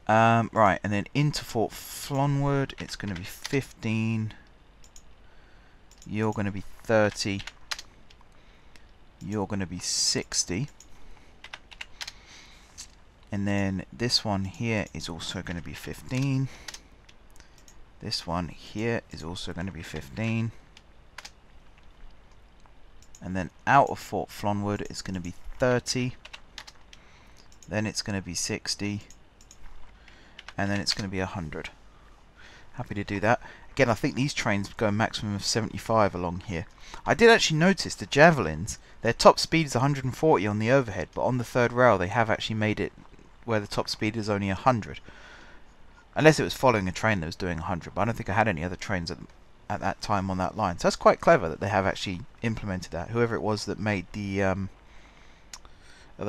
Right, and then into Fort Flunwood, it's going to be 15. You're going to be 30. You're going to be 60. And then this one here is also going to be 15. This one here is also going to be 15. And then out of Fort Flonwood it's going to be 30. Then it's going to be 60. And then it's going to be 100. Happy to do that. Again, I think these trains go a maximum of 75 along here. I did actually notice the Javelins, their top speed is 140 on the overhead, but on the third rail they have actually made it where the top speed is only 100. Unless it was following a train that was doing 100, but I don't think I had any other trains at that time on that line. So that's quite clever that they have actually implemented that. Whoever it was that made the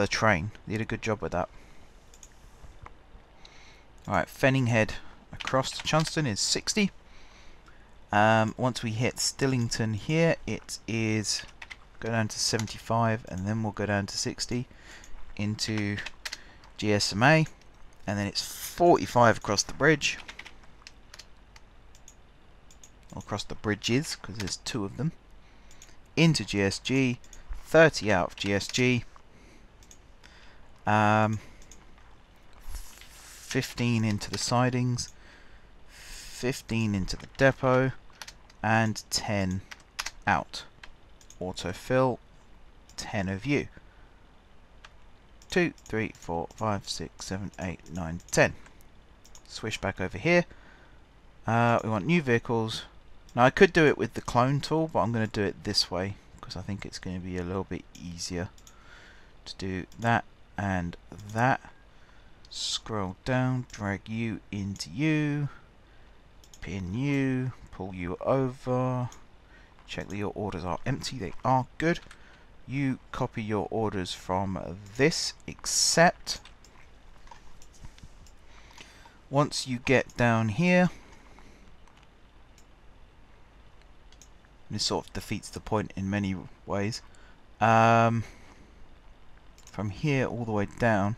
train, they did a good job with that. Alright, Fenninghead across to Chunston is 60. Once we hit Stillington here, it is go down to 75, and then we'll go down to 60 into GSMA, and then it's 45 across the bridge, or across the bridges because there's two of them, into GSG, 30 out of GSG, 15 into the sidings, 15 into the depot, and 10 out. Autofill, 10 of you. 2, 3, 4, 5, 6, 7, 8, 9, 10. Swish back over here. We want new vehicles. Now I could do it with the clone tool, but I'm going to do it this way because I think it's going to be a little bit easier to do that and that. Scroll down, drag you into you, pin you, pull you over, check that your orders are empty. They are good. You copy your orders from this, except once you get down here, this sort of defeats the point in many ways. From here all the way down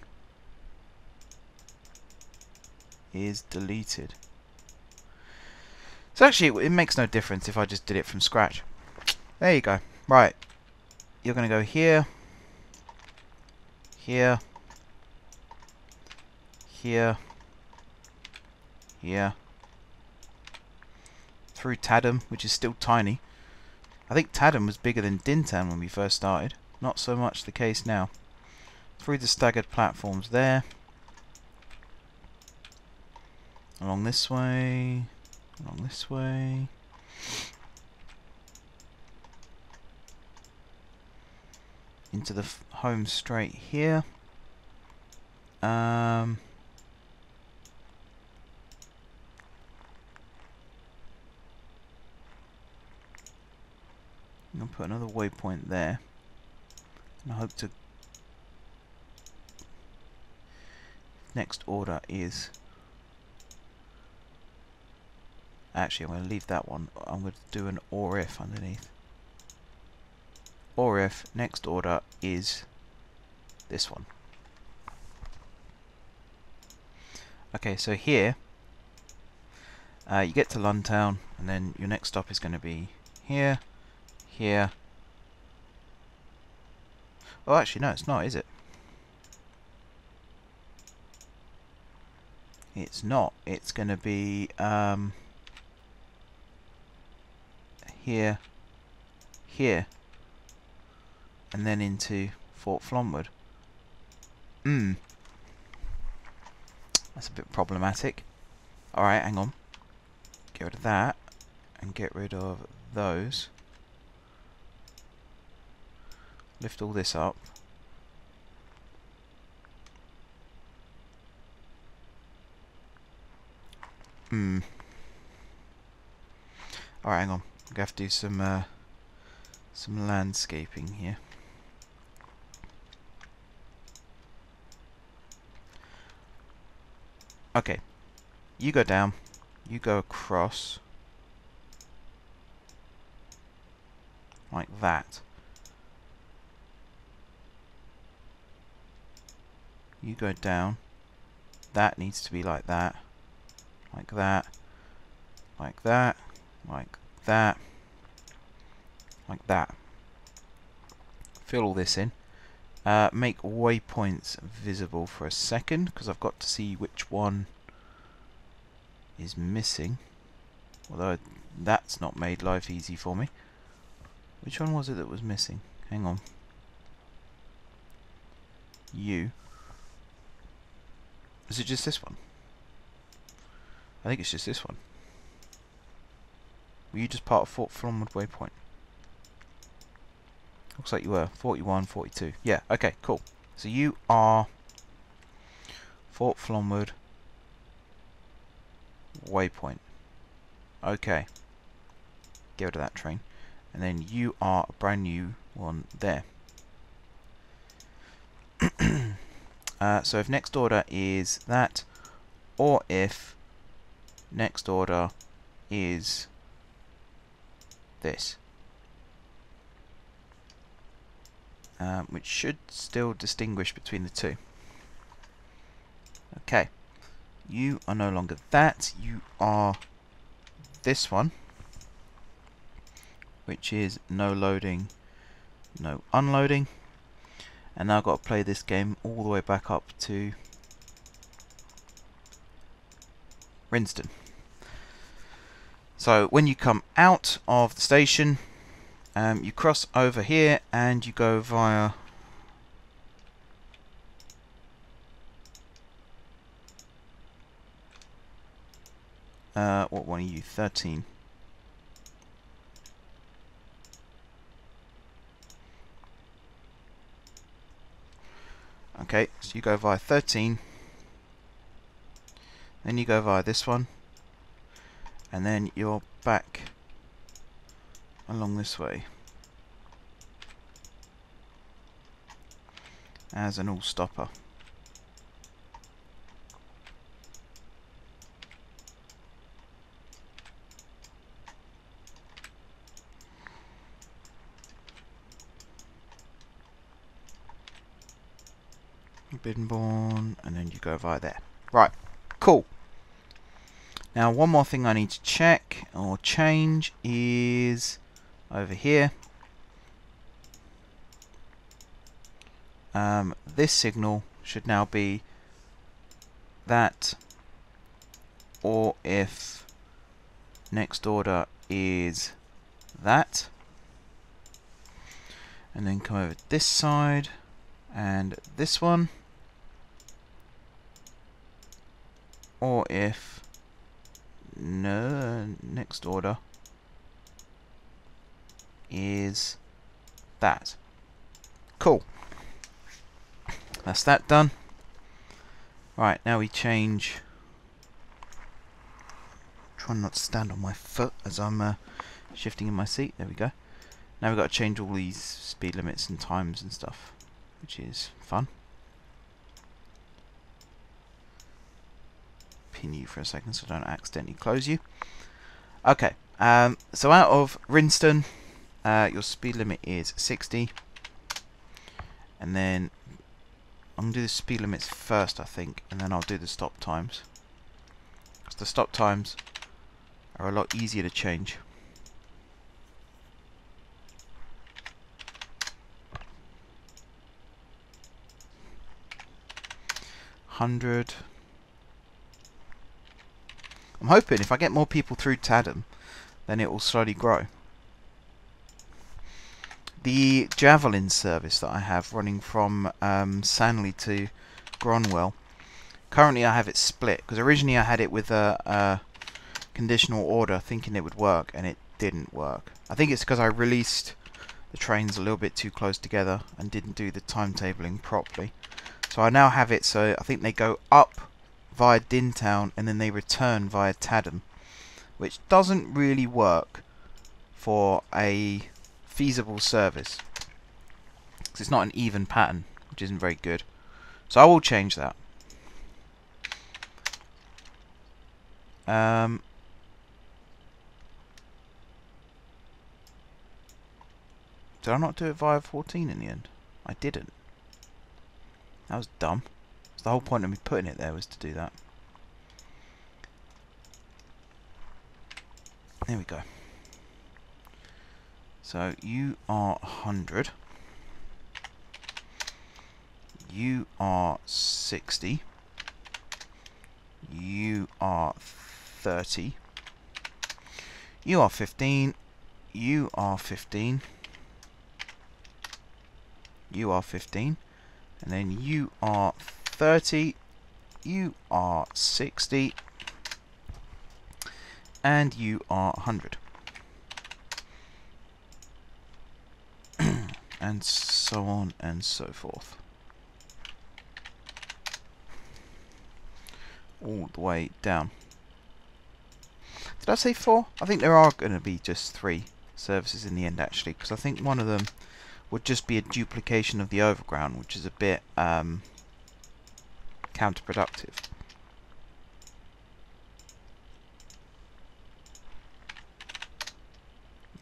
is deleted. So actually it makes no difference if I just did it from scratch. There you go. Right. You're going to go here, here, here, here, through Tatham, which is still tiny. I think Tatham was bigger than Dintan when we first started. Not so much the case now. Through the staggered platforms there. Along this way. Along this way. Into the home straight here. I'm going to put another waypoint there. And I hope to... Next order is... Actually, I'm going to leave that one. I'm going to do an OR if underneath. Or if next order is this one. Okay, so here you get to Luntown, and then your next stop is going to be here, here. Oh, actually, no, it's not, is it? It's not. It's going to be here, here. And then into Fort Flonwood. That's a bit problematic. Alright, hang on. Get rid of that. And get rid of those. Lift all this up. Alright, hang on. I'm going to have to do some landscaping here. Okay, you go down, you go across, like that. You go down, that needs to be like that, like that, like that, like that, like that. Fill all this in. Make waypoints visible for a second, because I've got to see which one is missing. Although that's not made life easy for me. Which one was it that was missing? Hang on. U. Is it just this one? I think it's just this one. Were you just part of Fort Flonwood Waypoint? Looks like you were. 41, 42. Yeah, okay, cool. So you are Fort Flonwood Waypoint. Okay. Get rid of that train. And then you are a brand new one there. So if next order is that, or if next order is this, which should still distinguish between the two. Okay, you are no longer that, you are this one, which is no loading, no unloading. And now I've got to play this game all the way back up to Rinston. So when you come out of the station, you cross over here and you go via what one are you? 13. Okay, so you go via 13, then you go via this one, and then you're back along this way as an all-stopper. Biddenborn, and then you go via there. Right, cool. Now one more thing I need to check or change is over here. This signal should now be that, or if next order is that, and then come over this side and this one, or if no, next order is that. Cool. That's that done. Right, now we change. Trying not to stand on my foot as I'm shifting in my seat. There we go. Now we've got to change all these speed limits and times and stuff, which is fun. Pin you for a second so I don't accidentally close you. Okay, so out of Rinston, your speed limit is 60, and then I'm going to do the speed limits first, I think, and then I'll do the stop times, because the stop times are a lot easier to change. $100. I'm hoping if I get more people through Tadham, then it will slowly grow. The Javelin service that I have running from Sanley to Gronwell, currently I have it split, because originally I had it with a conditional order thinking it would work, and it didn't work. I think it's because I released the trains a little bit too close together and didn't do the timetabling properly. So I now have it so I think they go up via Dintown and then they return via Tadham, which doesn't really work for a feasible service, because it's not an even pattern, which isn't very good. So I will change that. Did I not do it via 14 in the end? I didn't. That was dumb. The whole point of me putting it there was to do that. There we go. So you are 100. You are 60. You are 30. UR15, UR15, UR15, and then UR30, UR60, and UR100. And so on and so forth. All the way down. Did I say 4? I think there are going to be just 3 services in the end, actually, because I think one of them would just be a duplication of the overground, which is a bit counterproductive.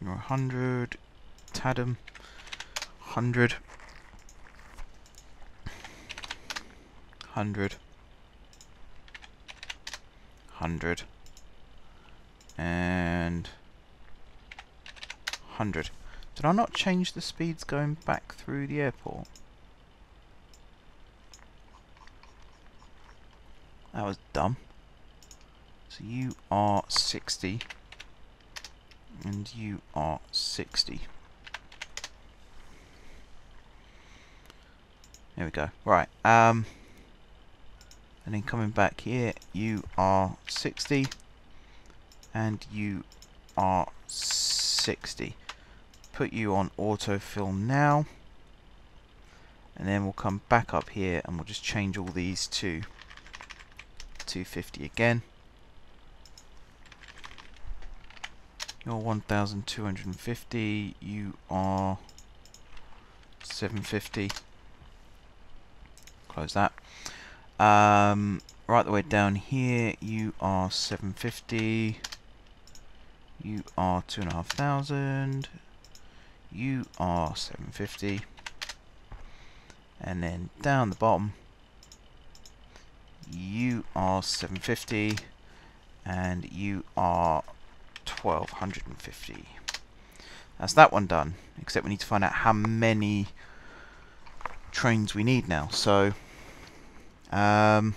You're 100, Tadam, 100, 100, 100, and 100. Did I not change the speeds going back through the airport? That was dumb. So you are 60 and you are 60. There we go. Right. And then coming back here, you are 60 and you are 60. Put you on autofill now, and then we'll come back up here and we'll just change all these to 250 again. You're 1250, you are 750. Close that. Right the way down here, you are 750, you are 2500, you are 750, and then down the bottom, you are 750, and you are 1250. That's that one done, except we need to find out how many trains we need now. So turn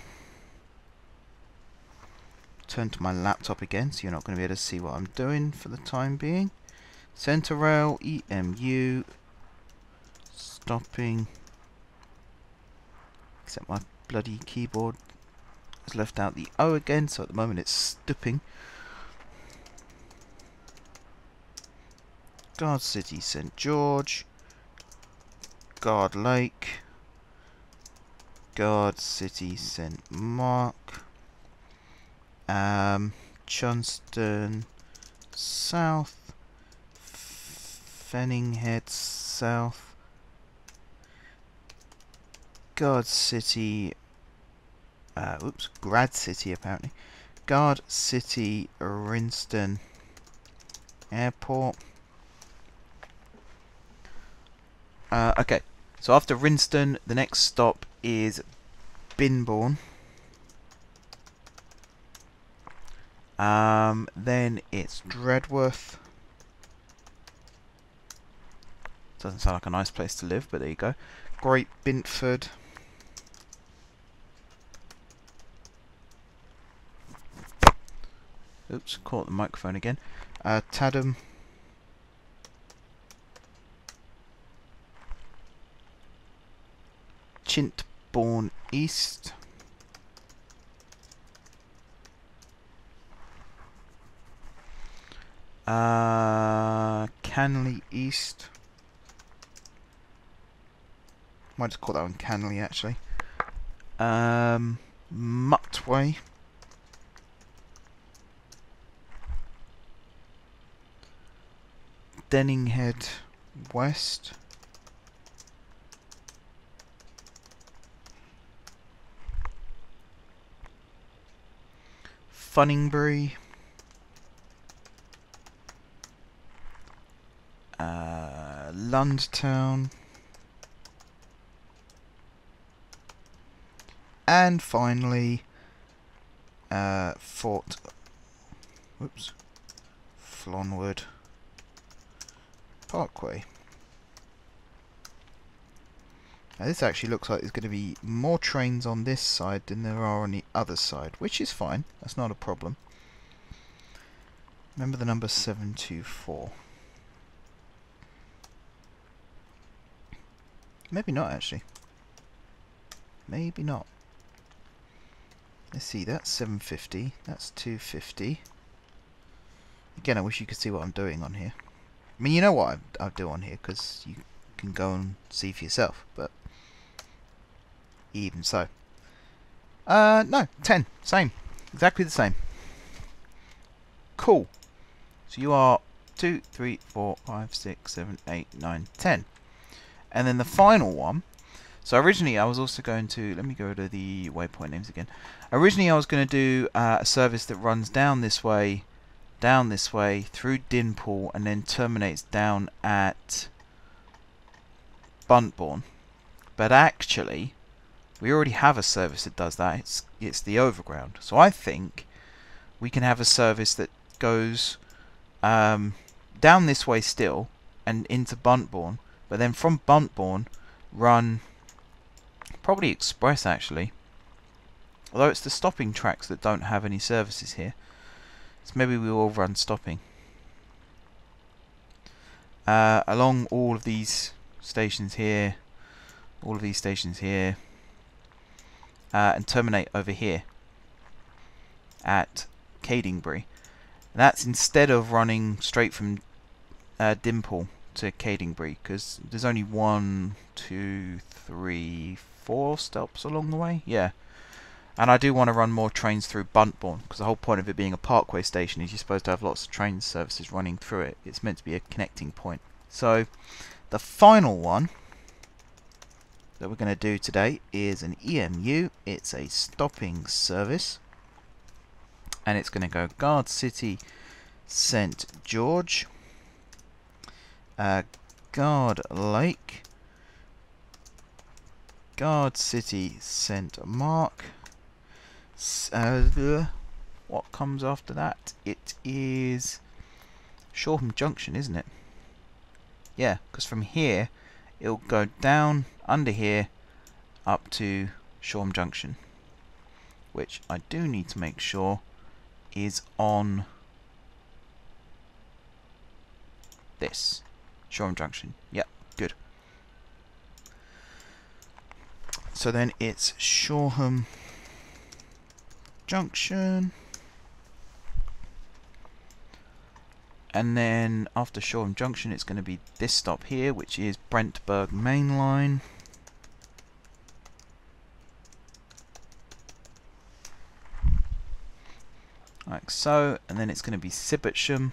to my laptop again, so you're not going to be able to see what I'm doing for the time being. CentreRail, EMU, stopping, except my bloody keyboard has left out the O again, so at the moment it's stopping. Gardcity, St George, Guard Lake, Gardcity, St Mark, Kingston South, Fenninghead South, Gardcity, Gradcity apparently, Gardcity, Rinston Airport. Okay, so after Rinston, the next stop is Binbourne. Then it's Dreadworth. Doesn't sound like a nice place to live, but there you go. Great Bintford. Oops, caught the microphone again. Tadham. Chintbourne East. Canley East. Might just call that one Canley actually. Muttway. Denninghead West. Funningbury. Lundtown. And finally, Flonwood Parkway. Now this actually looks like there's going to be more trains on this side than there are on the other side, which is fine. That's not a problem. Remember the number 724. Maybe not, actually. Maybe not. Let's see, that's 750, that's 250. Again, I wish you could see what I'm doing on here. I mean, you know what I'll do on here, because you can go and see for yourself, but even so. No, 10, same. Exactly the same. Cool. So you are 2, 3, 4, 5, 6, 7, 8, 9, 10. And then the final one. So originally I was also going to, let me go to the waypoint names again. Originally I was going to do a service that runs down this way, through Dinpool, and then terminates down at Buntbourne. But actually, we already have a service that does that. It's the Overground. So I think we can have a service that goes down this way still and into Buntbourne, but then from Buntbourne run probably Express, actually, although it's the stopping tracks that don't have any services here, so maybe we will run stopping along all of these stations here, and terminate over here at Cadingbury. And that's instead of running straight from Dinpool to Cadingbury, because there's only 1, 2, 3, 4 stops along the way. Yeah, and I do want to run more trains through Buntbourne, because the whole point of it being a parkway station is you're supposed to have lots of train services running through it. It's meant to be a connecting point. So the final one that we're going to do today is an EMU. It's a stopping service, and it's going to go Gardcity, St George, Guard Lake, Gardcity, St Mark. What comes after that? It is Shoreham Junction, isn't it? Yeah, because from here it'll go down under here up to Shoreham Junction, which I do need to make sure is on this Shoreham Junction. Yep, good. So then it's Shoreham Junction, and then after Shoreham Junction it's going to be this stop here, which is Brentburg Main Line. Like so, and then it's going to be Sibbertsham,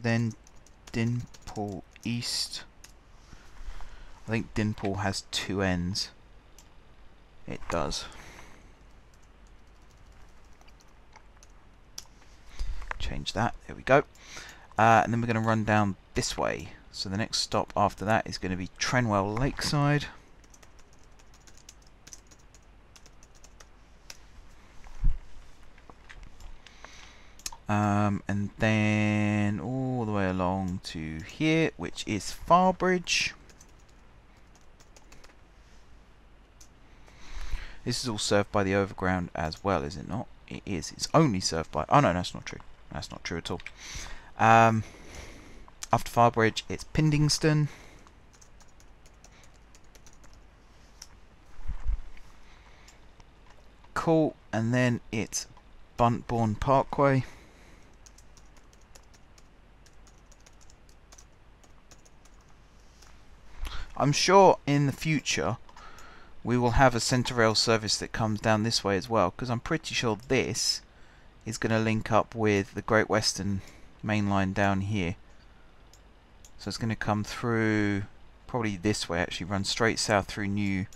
then Dinpool East. I think Dinpool has 2 ends. It does. Change that. There we go. And then we're going to run down this way. So the next stop after that is going to be Trenwell Lakeside. And then all the way along to here, which is Farbridge. This is all served by the Overground as well, is it not? It is. It's only served by... Oh no, that's not true. That's not true at all. After Farbridge, it's Pindingston. Cool. And then it's Buntbourne Parkway. I'm sure in the future we will have a CentreRails service that comes down this way as well, because I'm pretty sure this is going to link up with the Great Western main line down here. So it's going to come through probably this way, actually run straight south through New,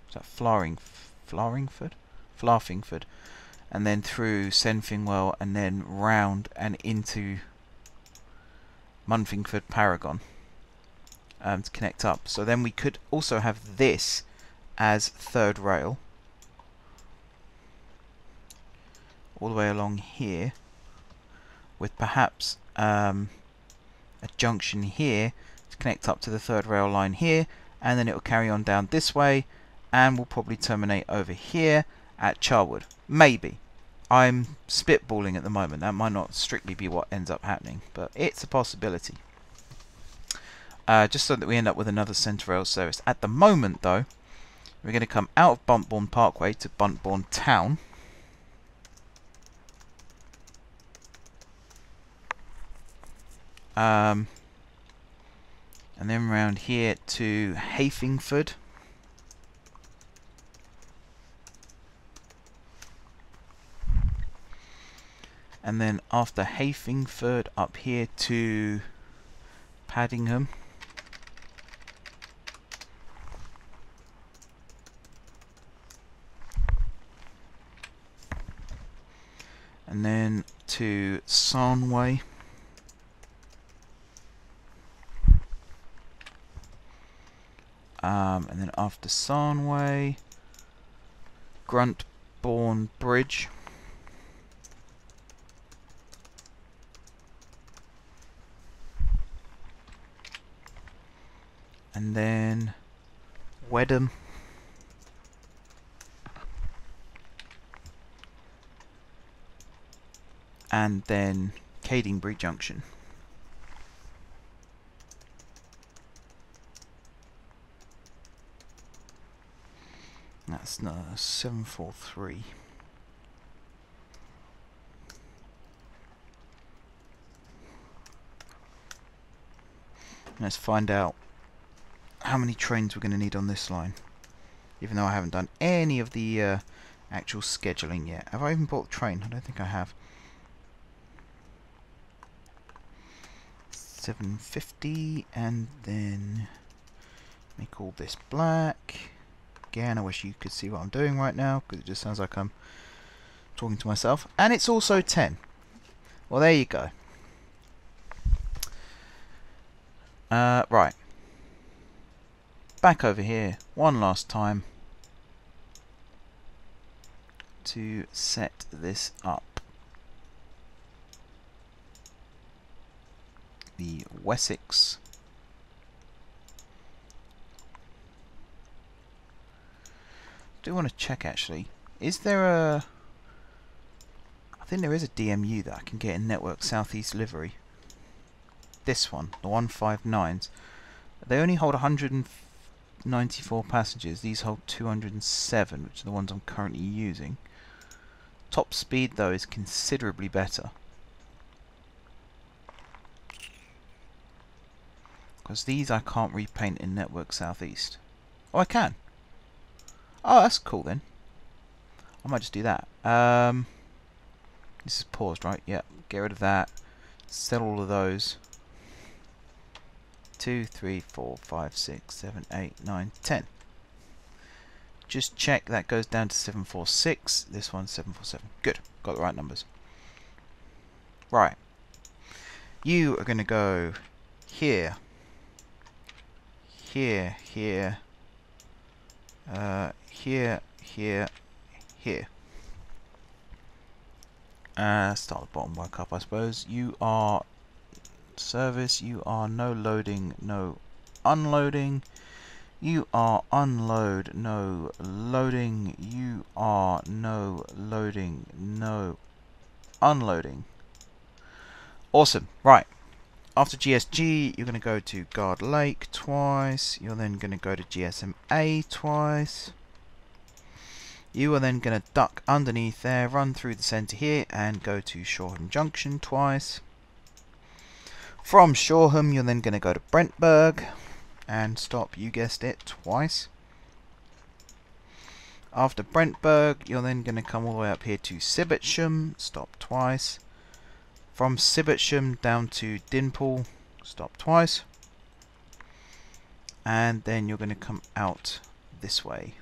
is that Flarfingford, and then through Senfingwell, and then round and into Munfingford Paragon to connect up. So then we could also have this as third rail all the way along here, with perhaps a junction here to connect up to the third rail line here, and then it will carry on down this way and will probably terminate over here, at Charwood. Maybe. I'm spitballing at the moment. That might not strictly be what ends up happening, but it's a possibility. Just so that we end up with another CentreRails service. At the moment, though, we're going to come out of Buntbourne Parkway to Buntbourne Town. And then round here to Hayfingford. And then after Hayfingford up here to Paddingham. And then to Sarnway. And then after Sarnway, Gruntbourne Bridge. And then Wedham. And then Cadingbury Junction. That's 743. Let's find out how many trains we're going to need on this line. Even though I haven't done any of the actual scheduling yet. Have I even bought the train? I don't think I have. 750, and then make all this black. Again, I wish you could see what I'm doing right now, because it just sounds like I'm talking to myself. And it's also 10. Well, there you go. Right. Back over here one last time to set this up. The Wessex. I do want to check actually. Is there a... I think there is a DMU that I can get in Network Southeast livery. This one, the 159s. They only hold 194 passengers. These hold 207, which are the ones I'm currently using. Top speed though is considerably better. Because these I can't repaint in Network Southeast. Oh, I can. Oh, that's cool then. I might just do that. This is paused, right? Yeah. Get rid of that. Sell all of those. 2, 3, 4, 5, 6, 7, 8, 9, 10. Just check that goes down to 746. This one's 747. Good. Got the right numbers. Right. You are going to go here. Here, here, here, here, here. Start the bottom, work up, I suppose. You are service, you are no loading, no unloading. You are unload, no loading. You are no loading, no unloading. Awesome, right. After GSG, you're going to go to Guard Lake twice. You're then going to go to GSMA twice. You are then going to duck underneath there, run through the centre here, and go to Shoreham Junction twice. From Shoreham, you're then going to go to Brentburg, and stop, you guessed it, twice. After Brentburg, you're then going to come all the way up here to Sibitsham, stop twice. From Sibitsham down to Dinpool, stop twice. And then you're going to come out this way.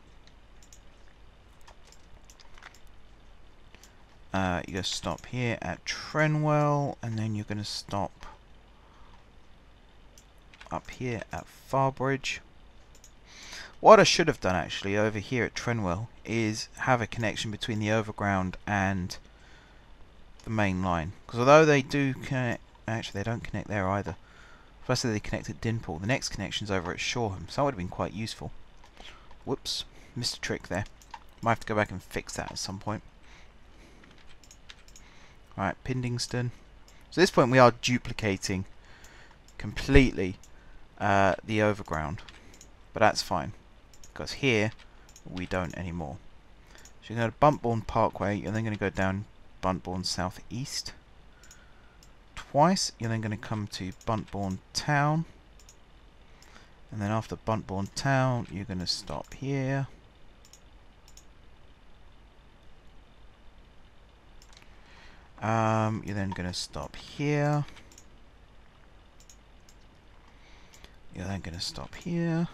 You're going to stop here at Trenwell, and then you're going to stop up here at Farbridge. What I should have done actually over here at Trenwell is have a connection between the overground and the main line, because although they do connect, actually they don't connect there either. Firstly they connect at Dinpool, the next connection's over at Shoreham, so that would have been quite useful. Whoops, missed a trick there. Might have to go back and fix that at some point. Alright, Kingston. So at this point we are duplicating completely the overground, but that's fine because here we don't anymore. So you're going to Buntbourne Parkway, you're then going to go down Buntbourne Southeast twice, you're then going to come to Buntbourne Town, and then after Buntbourne Town you're going to stop here. You're then going to stop here. You're then going to stop here.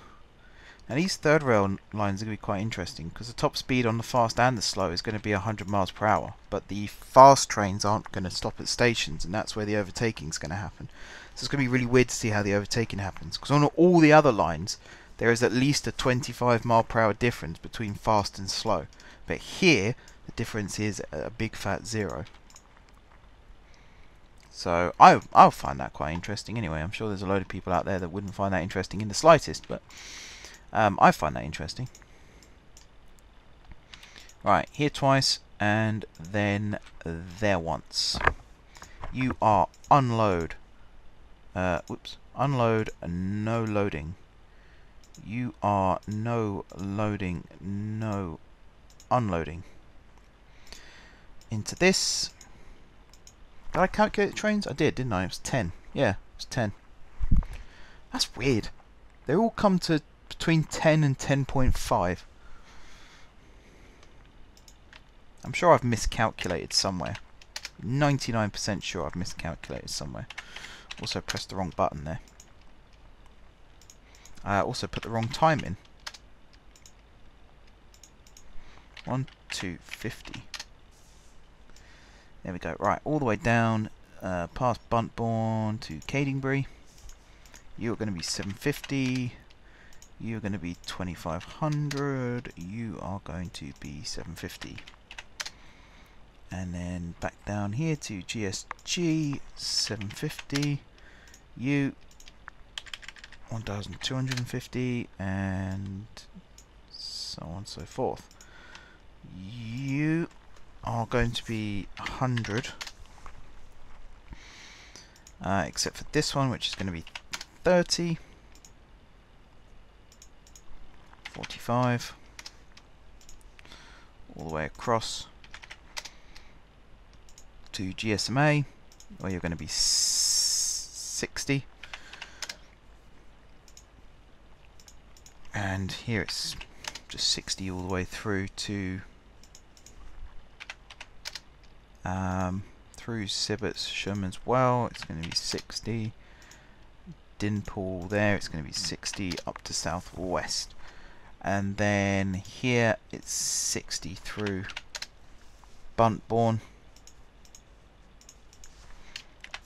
Now these third rail lines are going to be quite interesting because the top speed on the fast and the slow is going to be 100 miles per hour, but the fast trains aren't going to stop at stations, and that's where the overtaking is going to happen. So it's going to be really weird to see how the overtaking happens, because on all the other lines there is at least a 25 mile per hour difference between fast and slow, but here the difference is a big fat 0. So I'll find that quite interesting anyway. I'm sure there's a load of people out there that wouldn't find that interesting in the slightest, but I find that interesting. Right, here twice, and then there once. You are unload. Unload, no loading. You are no loading, no unloading. Into this. Did I calculate the trains? I did, didn't I? It was 10. Yeah, it was 10. That's weird. They all come to between 10 and 10.5. I'm sure I've miscalculated somewhere. 99% sure I've miscalculated somewhere. Also pressed the wrong button there. I also put the wrong time in. 1250. There we go. Right, all the way down, past Buntbourne to Cadingbury. You're going to be 750. You're going to be 2500. You are going to be 750. And then back down here to GSG, 750. You 1250, and so on and so forth. You are going to be 100, except for this one, which is going to be 30, 45, all the way across to GSMA, where you're going to be 60, and here it's just 60 all the way through to through Sibbots, Sherman's Well. It's going to be 60. Dinpool there, it's going to be 60 up to Southwest, and then here it's 60 through Buntbourne,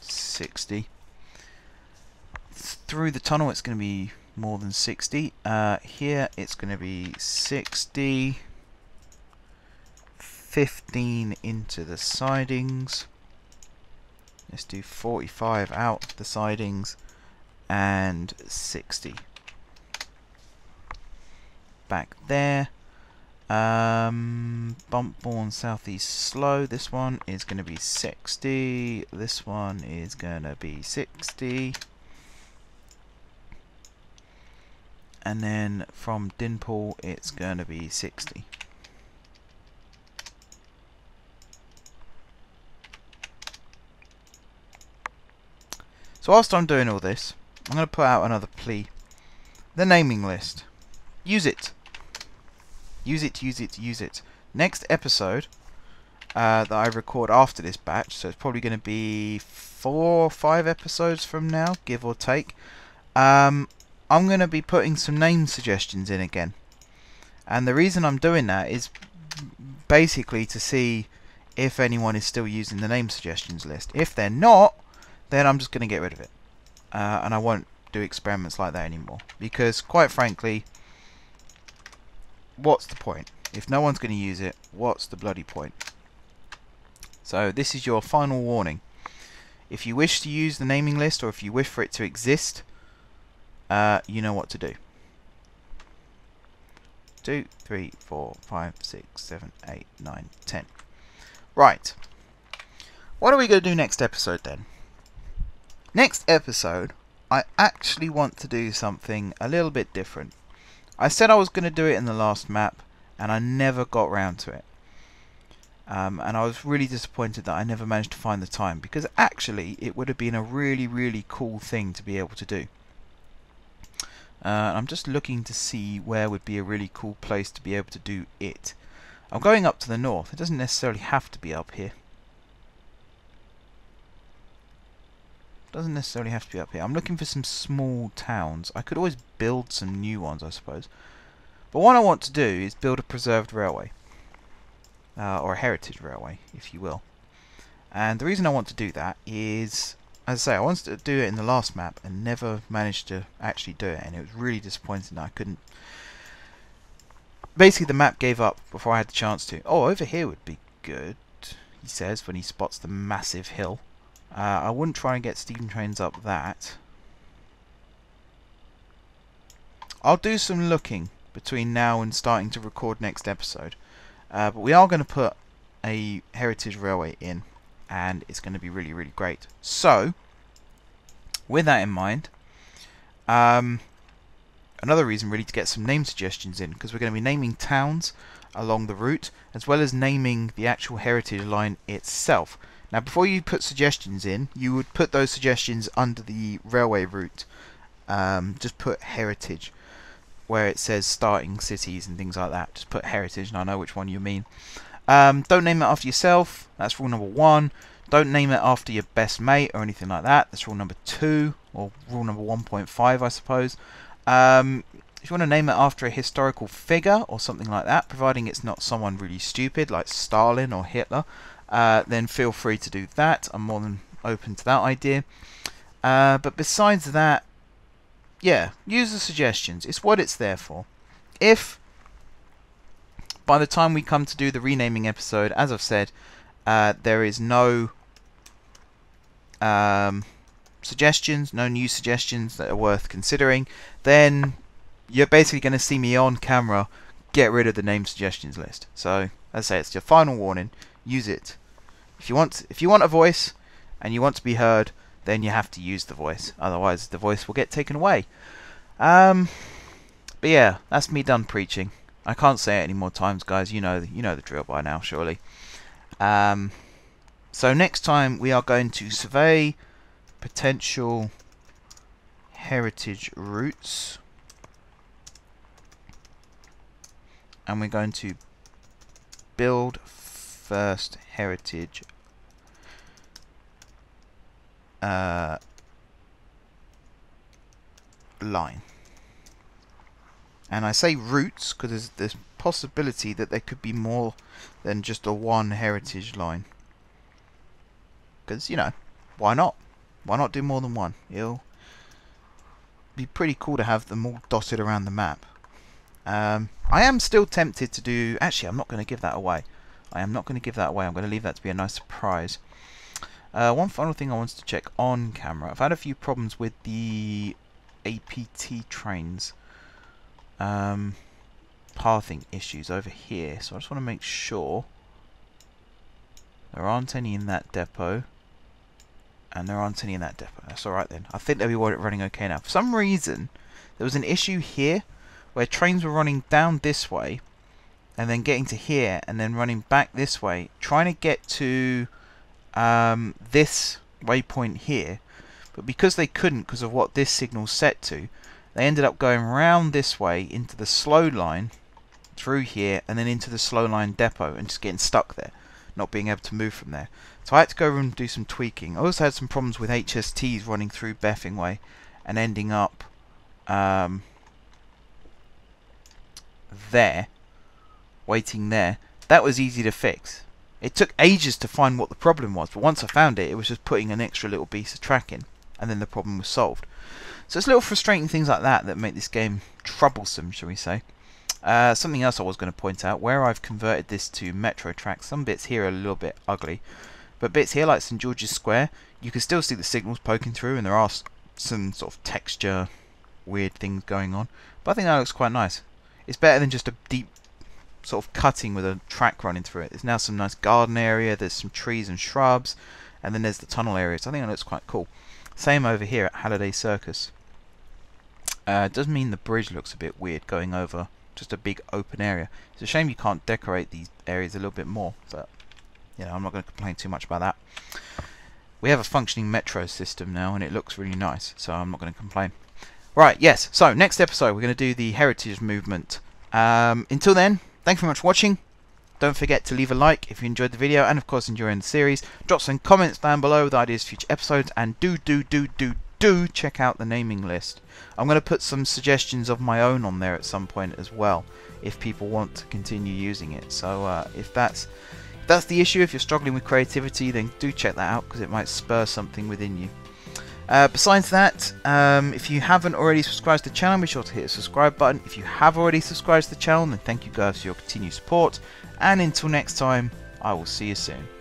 60 through the tunnel. It's going to be more than 60. Here it's going to be 60, 15 into the sidings. Let's do 45 out the sidings, and 60 back there. Buntbourne Southeast Slow, this one is going to be 60, this one is going to be 60, and then from Dinpool it's going to be 60. So whilst I'm doing all this, I'm going to put out another plea. The naming list. Use it. Use it, use it, use it. Next episode that I record after this batch, so it's probably going to be 4 or 5 episodes from now, give or take. I'm going to be putting some name suggestions in again. And the reason I'm doing that is basically to see if anyone is still using the name suggestions list. If they're not, then I'm just going to get rid of it. And I won't do experiments like that anymore. Because, quite frankly, what's the point? If no one's going to use it, what's the bloody point? So, this is your final warning. If you wish to use the naming list, or if you wish for it to exist, you know what to do. 2, 3, 4, 5, 6, 7, 8, 9, 10. Right. What are we going to do next episode then? Next episode, I actually want to do something a little bit different. I said I was going to do it in the last map, and I never got round to it. And I was really disappointed that I never managed to find the time, because actually it would have been a really, really cool thing to be able to do. I'm just looking to see where would be a really cool place to be able to do it. I'm going up to the north. It doesn't necessarily have to be up here. Doesn't necessarily have to be up here. I'm looking for some small towns. I could always build some new ones, I suppose. But what I want to do is build a preserved railway. Or a heritage railway, if you will. And the reason I want to do that is, as I say, I wanted to do it in the last map and never managed to actually do it, and it was really disappointing that I couldn't. Basically the map gave up before I had the chance to. Oh, over here would be good, he says when he spots the massive hill. I wouldn't try and get steam trains up that. I'll do some looking between now and starting to record next episode. But we are going to put a heritage railway in, and it's going to be really, really great. So, with that in mind, another reason really to get some name suggestions in, because we're going to be naming towns along the route, as well as naming the actual heritage line itself. Now, before you put suggestions in, you would put those suggestions under the railway route. Just put heritage, where it says starting cities and things like that. Just put heritage and I know which one you mean. Don't name it after yourself. That's rule number 1. Don't name it after your best mate or anything like that. That's rule number 2, or rule number 1.5, I suppose. If you want to name it after a historical figure or something like that, providing it's not someone really stupid like Stalin or Hitler, then feel free to do that. I'm more than open to that idea. But besides that, yeah, use the suggestions. It's what it's there for. If by the time we come to do the renaming episode, as I've said, there is no suggestions, no new suggestions that are worth considering, then you're basically going to see me on camera get rid of the name suggestions list. So, as I say, it's your final warning. Use it. If you want a voice and you want to be heard, then you have to use the voice. Otherwise, the voice will get taken away. But yeah, that's me done preaching. I can't say it any more times, guys. You know the drill by now, surely. So next time we are going to survey potential heritage routes, and we're going to build first heritage line. And I say routes because there's possibility that there could be more than just a one heritage line. Because, you know, why not? Why not do more than one? It'll be pretty cool to have them all dotted around the map. I am still tempted to do... Actually, I'm not going to give that away. I am not going to give that away. I'm going to leave that to be a nice surprise. One final thing I wanted to check on camera. I've had a few problems with the APT trains pathing issues over here, so I just want to make sure there aren't any in that depot, and there aren't any in that depot. That's alright then. I think they'll be running okay now. For some reason there was an issue here where trains were running down this way and then getting to here and then running back this way, trying to get to this waypoint here, but because they couldn't because of what this signal's set to, they ended up going round this way into the slow line through here and then into the slow line depot and just getting stuck there, not being able to move from there. So I had to go and do some tweaking. I also had some problems with HSTs running through Beffing Way and ending up there, waiting there. That was easy to fix. It took ages to find what the problem was, but once I found it, it was just putting an extra little piece of track in, and then the problem was solved. So it's little frustrating things like that that make this game troublesome, shall we say. Something else I was going to point out, where I've converted this to metro tracks, some bits here are a little bit ugly, but bits here like St George's Square, you can still see the signals poking through, and there are some sort of texture, weird things going on. But I think that looks quite nice. it's better than just a deep sort of cutting with a track running through it. There's now some nice garden area, there's some trees and shrubs, and then there's the tunnel area, so I think it looks quite cool. Same over here at Halliday Circus. It does mean the bridge looks a bit weird going over just a big open area. It's a shame you can't decorate these areas a little bit more, but you know, I'm not going to complain too much about that. We have a functioning metro system now, and it looks really nice, so I'm not going to complain. Right, yes, so next episode we're going to do the heritage movement. Until then, thank you very much for watching. Don't forget to leave a like if you enjoyed the video, and of course enjoying the series. Drop some comments down below with ideas for future episodes, and do check out the naming list. I'm going to put some suggestions of my own on there at some point as well, if people want to continue using it. So if that's the issue, if you're struggling with creativity, then do check that out, because it might spur something within you. Besides that, if you haven't already subscribed to the channel, be sure to hit the subscribe button. If you have already subscribed to the channel, then thank you guys for your continued support. And until next time, I will see you soon.